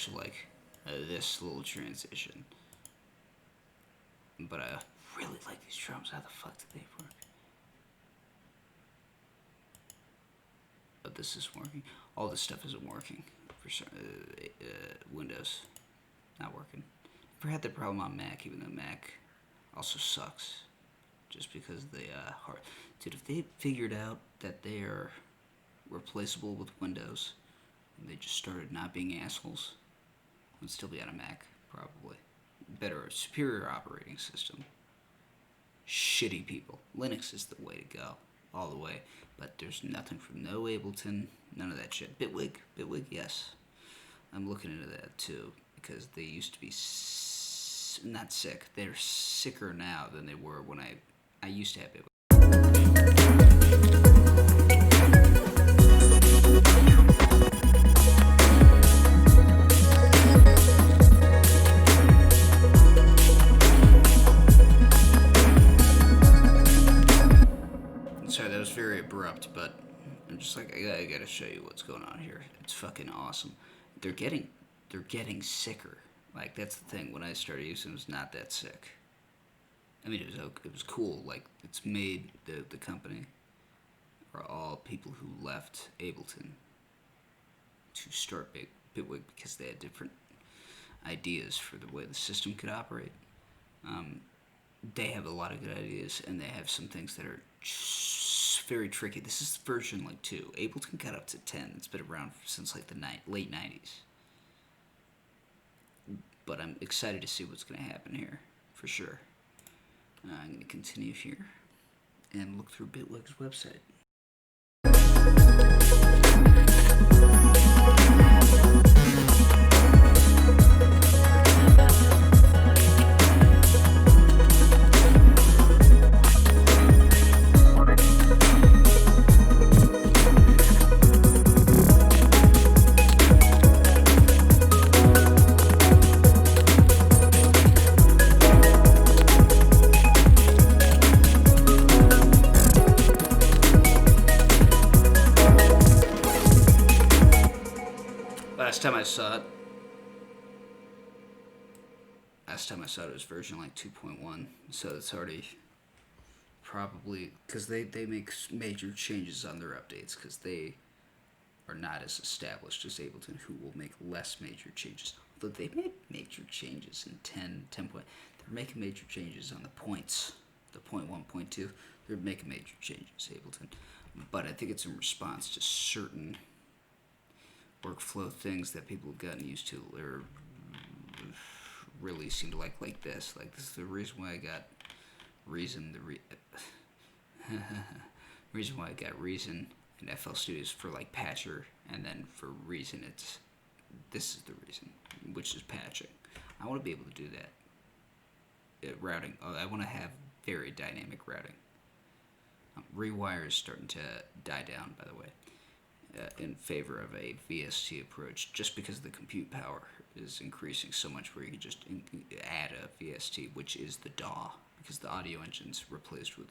to like this little transition. But I really like these drums. How the fuck did they work? But this is working. All this stuff isn't working for some, Windows. Not working. Never had that problem on Mac, even though Mac also sucks. Just because they hard. Dude, if they figured out that they are replaceable with Windows, and they just started not being assholes, I'd still be on a Mac, probably. Better, superior operating system. Shitty people. Linux is the way to go, all the way. But there's nothing from no Ableton, none of that shit. Bitwig, yes. I'm looking into that too, because they used to be not sick. They're sicker now than they were when I used to have Bitwig. Sorry, that was very abrupt, but I'm just like, I gotta show you what's going on here. It's fucking awesome. They're getting sicker. Like, that's the thing. When I started using it, was not that sick. I mean, it was cool. Like, it's made the company are all people who left Ableton to start Bitwig because they had different ideas for the way the system could operate. They have a lot of good ideas, and they have some things that are very tricky. This is version like 2. Ableton got up to 10. It's been around since like the late 90s. But I'm excited to see what's going to happen here, for sure. I'm going to continue here and look through Bitwig's website. Last time I saw it was version like 2.1, so it's already probably, because they make major changes on their updates, because they are not as established as Ableton, who will make less major changes. Although they made major changes in 10 point, they're making major changes on the points, the point 1, point 2, they're making major changes, Ableton. But I think it's in response to certain workflow things that people have gotten used to, or really seem to like this. Like, this is the reason why I got Reason, reason why I got Reason in FL Studios for like Patcher, and then for Reason this is the reason, which is patching. I want to be able to do that. Routing, I want to have very dynamic routing. Rewire is starting to die down, by the way. In favor of a VST approach, just because the compute power is increasing so much, where you can just add a VST, which is the DAW, because the audio engine's replaced with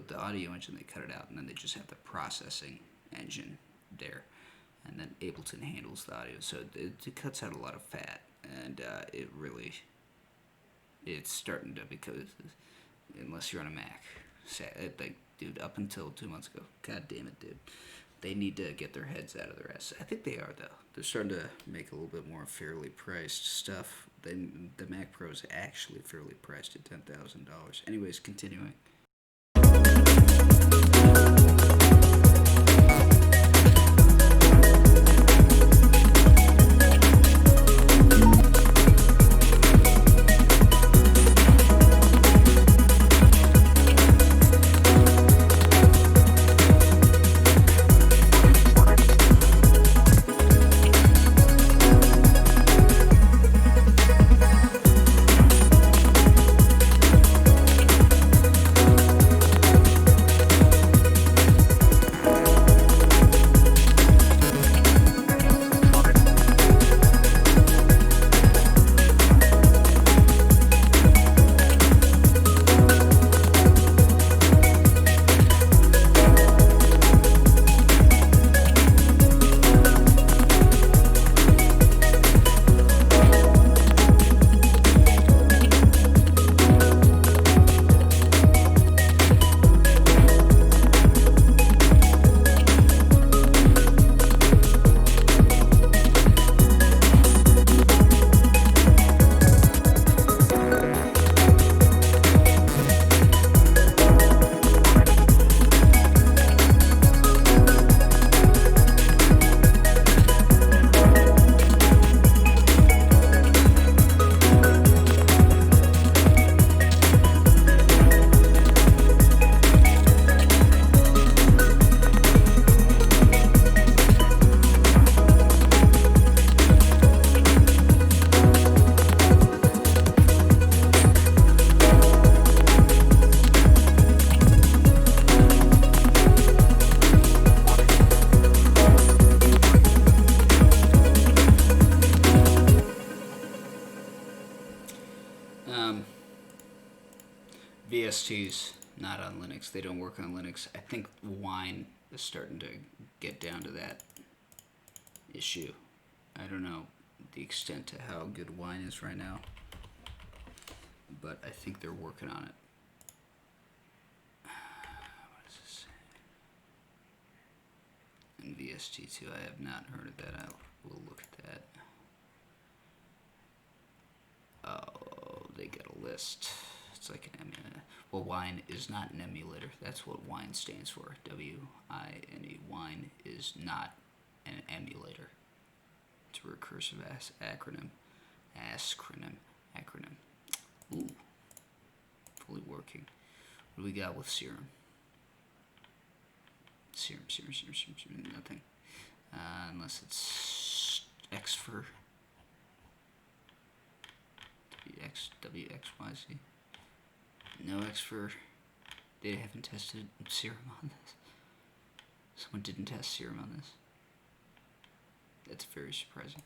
the audio engine. They cut it out, and then they just have the processing engine there, and then Ableton handles the audio, so it cuts out a lot of fat, and it's starting to, because unless you're on a Mac, like, dude, up until 2 months ago, god damn it, dude. They need to get their heads out of their ass. I think they are, though. They're starting to make a little bit more fairly priced stuff. The Mac Pro is actually fairly priced at $10,000. Anyways, continuing. VSTs not on Linux. They don't work on Linux. I think Wine is starting to get down to that issue. I don't know the extent to how good Wine is right now, but I think they're working on it. What does this say? And VST2, I have not heard of that. I will look at that. Oh, they get a list. It's like an emulator. Well, Wine is not an emulator. That's what Wine stands for. W-I-N-E. Wine is not an emulator. It's a recursive acronym. Acronym. Ooh. Fully working. What do we got with Serum? Serum. Nothing. Unless it's Xfer. WXYZ. No Xfer. They haven't tested Serum on this. Someone didn't test Serum on this. That's very surprising.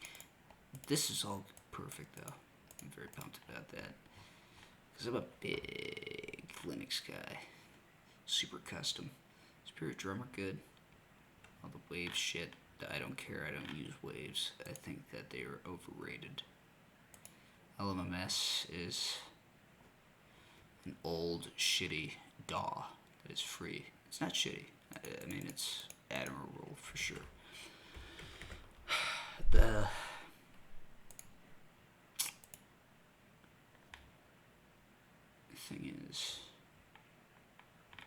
This is all perfect, though. I'm very pumped about that. Because I'm a big Linux guy. Super custom. Spirit Drummer, good. All the Waves shit, I don't care. I don't use Waves. I think that they are overrated. LMMS is an old, shitty DAW that is free. It's not shitty. I mean, it's admirable for sure. The thing is,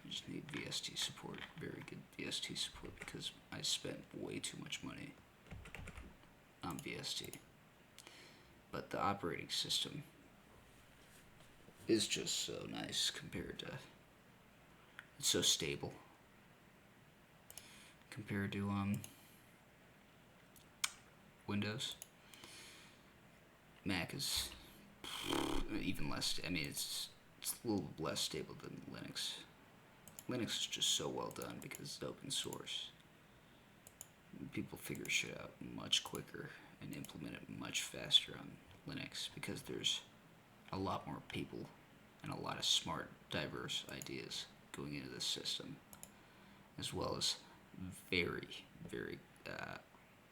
I just need VST support, very good VST support, because I spent way too much money on VST. But the operating system is just so nice compared to, it's so stable compared to Windows. Mac is even less. I mean, it's a little less stable than Linux. Linux is just so well done because it's open source. People figure shit out much quicker and implement it much faster on Linux because there's a lot more people and a lot of smart, diverse ideas going into this system, as well as very, very.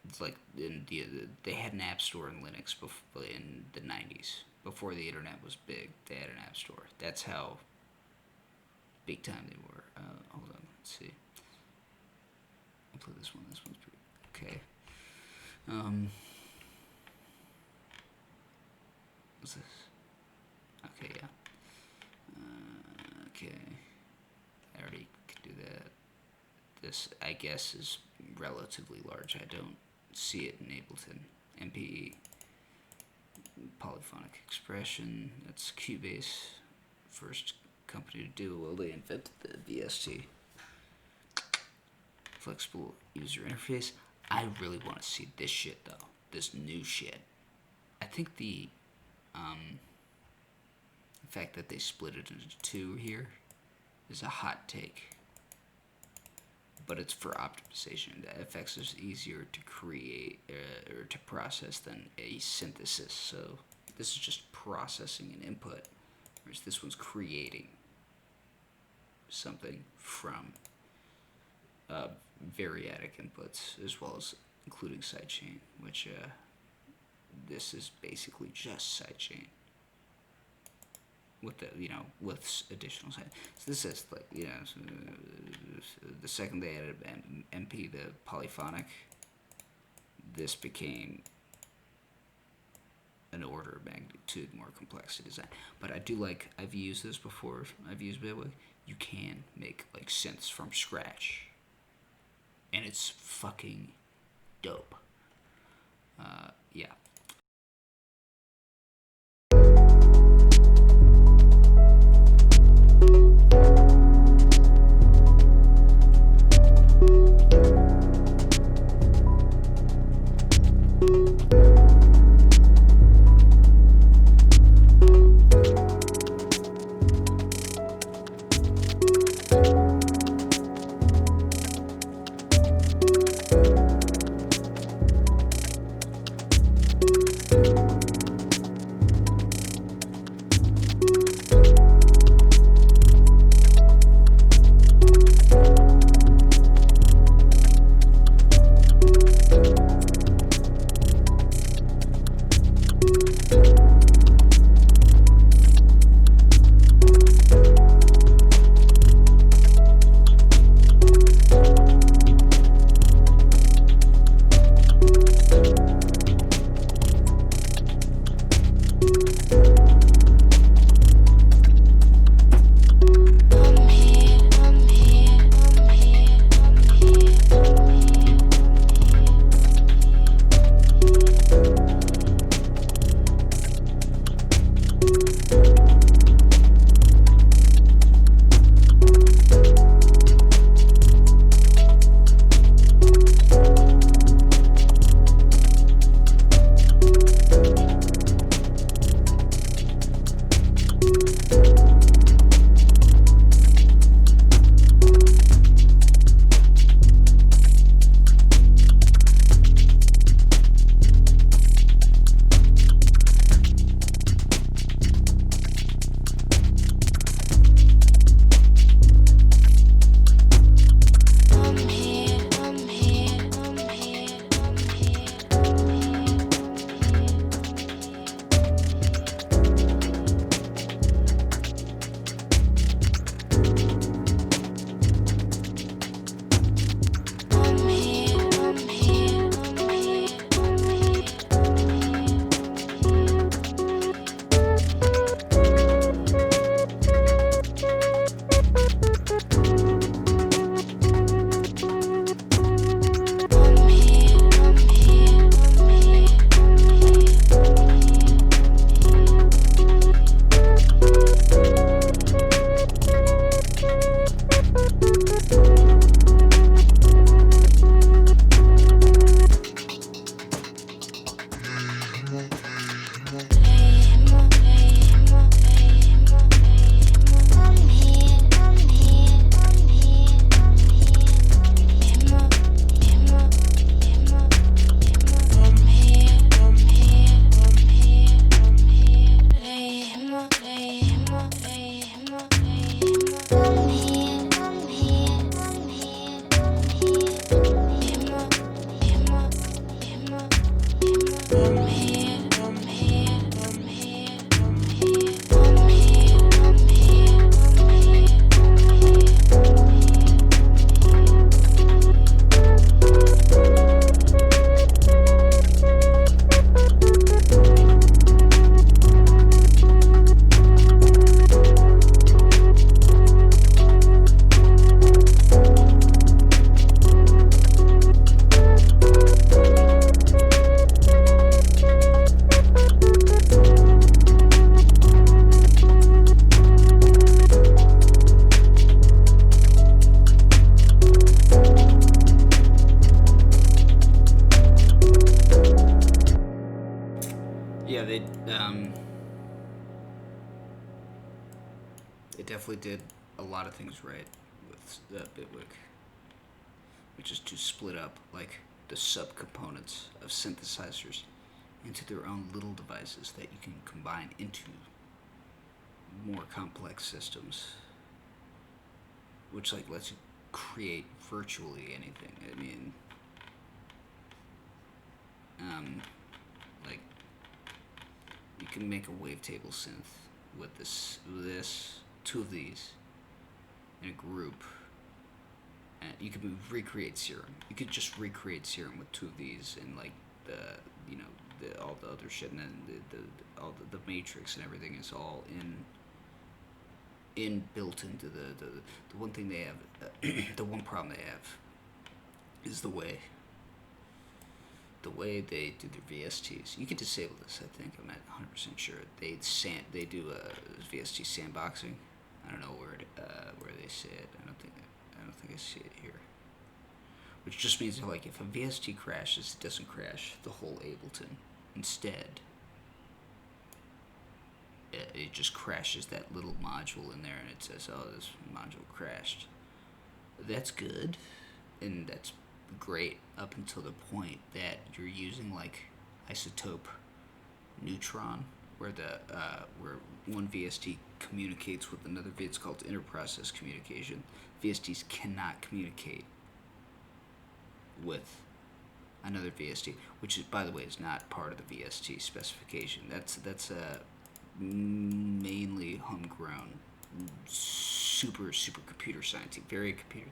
It's like they had an app store in Linux in the 90s. Before the internet was big, they had an app store. That's how big time they were. Hold on, let's see. I'll play this one. This one's pretty okay. What's this? Okay, yeah. Okay. I already could do that. This, I guess, is relatively large. I don't see it in Ableton. MPE. Polyphonic expression. That's Cubase. First company to do. Well, they invented the VST. Flexible user interface. I really want to see this shit, though. This new shit. I think the fact that they split it into two here is a hot take. But it's for optimization. The FX is easier to create or to process than a synthesis. So this is just processing an input, whereas this one's creating something from variadic inputs, as well as including sidechain, which this is basically just sidechain with the with additional side. So this is like the second they added MP, the polyphonic, this became an order of magnitude more complex to design. But I do like, I've used this before. I've used Bitwig. You can make like synths from scratch, and it's fucking dope. Yeah. Yeah, they definitely did a lot of things right with Bitwig, which is to split up like the subcomponents of synthesizers into their own little devices that you can combine into more complex systems, which like lets you create virtually anything. I mean, like you can make a wavetable synth with this, two of these in a group, and you could recreate Serum. You could just recreate Serum with two of these and like the all the other shit, and then all the matrix and everything is all built into the one thing they have. The one problem they have is the way they do their VSTs. You can disable this, I think. I'm not 100% sure. They do a VST sandboxing. I don't know where they say it. I don't think I see it here. Which just means that, like, if a VST crashes, it doesn't crash the whole Ableton. Instead, it just crashes that little module in there, and it says, "Oh, this module crashed." That's good, and that's great up until the point that you're using like isotope neutron, where where one VST communicates with another. It's called interprocess communication. VSTs cannot communicate with another VST, which is, by the way, is not part of the VST specification. That's mainly homegrown, super computer science, very computer.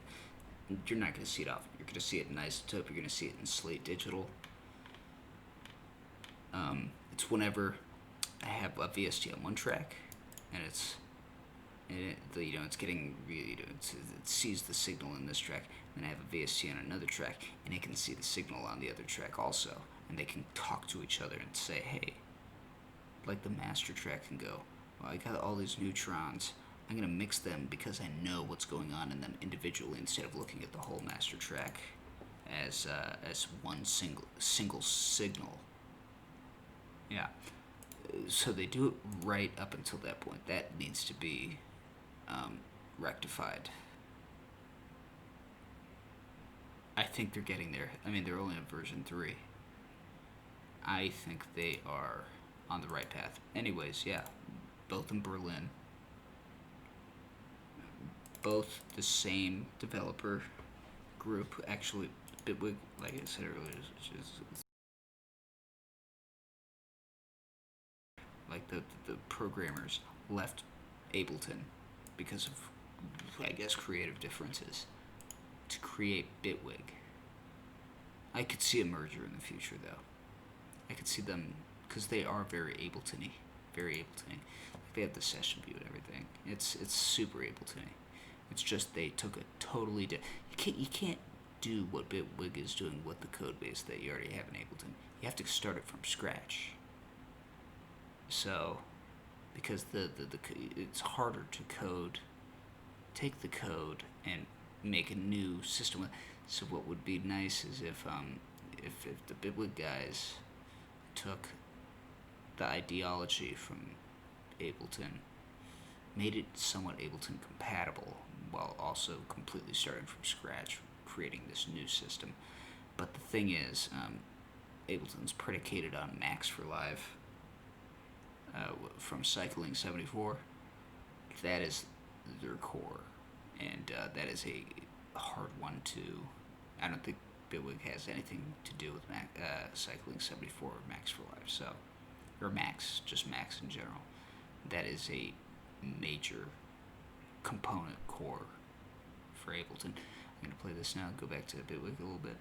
You're not going to see it often. You're going to see it in isotope. You're going to see it in Slate Digital. It's whenever I have a VST on one track, and it's getting really, it sees the signal in this track, and I have a VST on another track, and it can see the signal on the other track also, and they can talk to each other and say, hey, like the master track can go, well, I got all these neutrons, I'm going to mix them because I know what's going on in them individually instead of looking at the whole master track as one single signal. Yeah. So they do it right up until that point. That needs to be rectified. I think they're getting there. I mean, they're only on version 3. I think they are on the right path. Anyways, yeah, both in Berlin. Both the same developer group. Actually, Bitwig, like I said earlier, is like the programmers left Ableton because of, I guess, creative differences to create Bitwig. I could see a merger in the future, though. I could see them, because they are very Ableton-y, very Ableton-y. Like they have the session view and everything. It's super Ableton-y. It's just they took a totally you can't do what Bitwig is doing with the code base that you already have in Ableton. You have to start it from scratch. So, because it's harder to take the code and make a new system with. So what would be nice is if the Bitwig guys took the ideology from Ableton, made it somewhat Ableton compatible, while also completely starting from scratch, creating this new system. But the thing is, Ableton's predicated on Max for Live from Cycling 74. That is their core, and that is a hard one to. I don't think Bitwig has anything to do with Cycling 74 or Max for Live, so, or Max, just Max in general. That is a major component core for Ableton. I'm going to play this now and go back to Bitwig a little bit.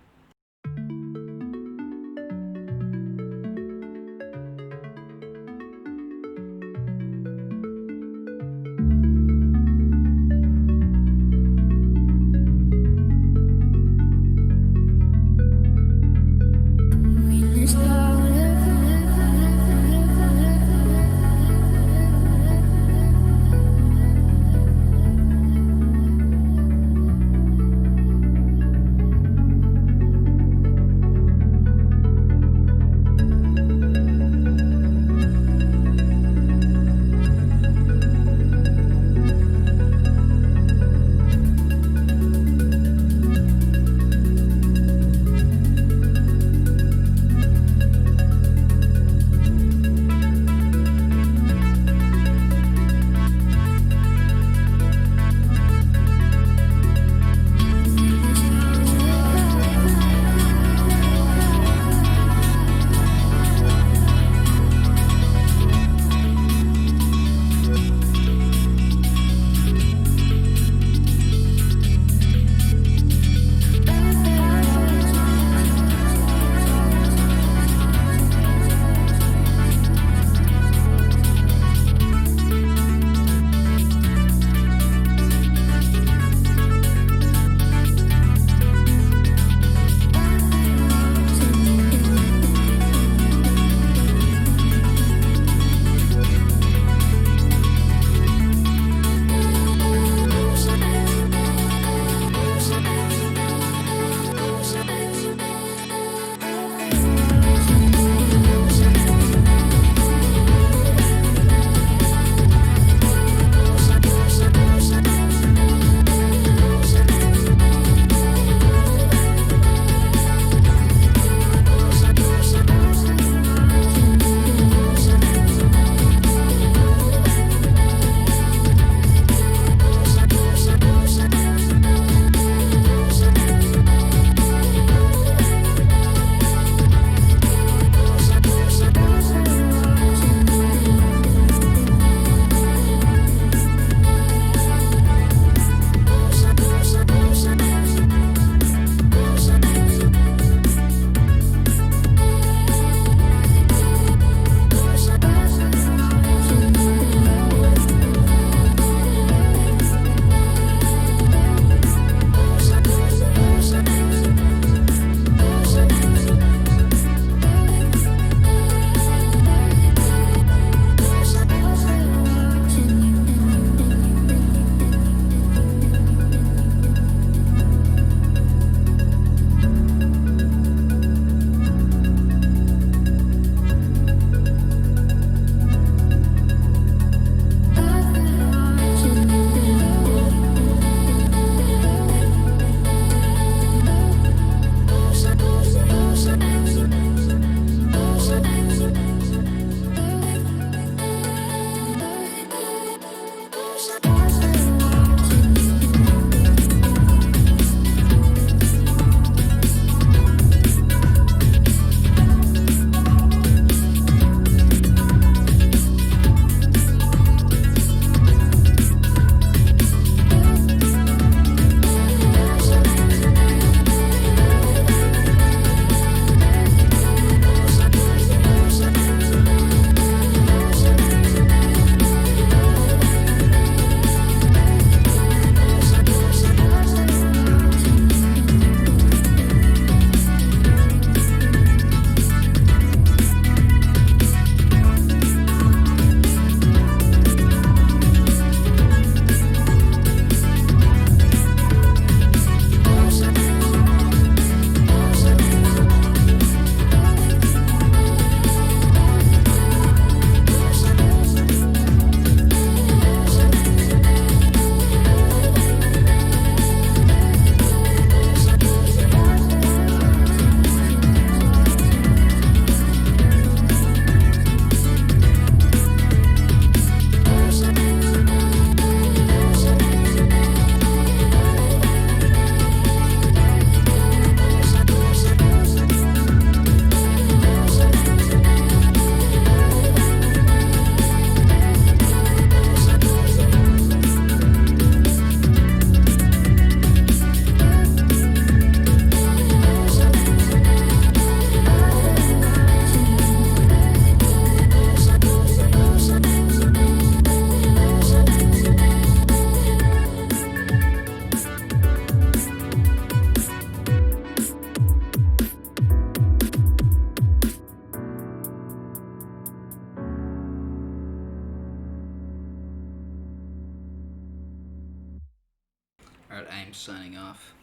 signing off.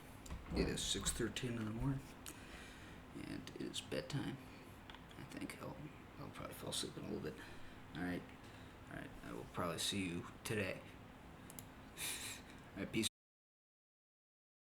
It is 6:13 in the morning, and it is bedtime. I think I'll probably fall asleep in a little bit. All right. I will probably see you today. All right, peace.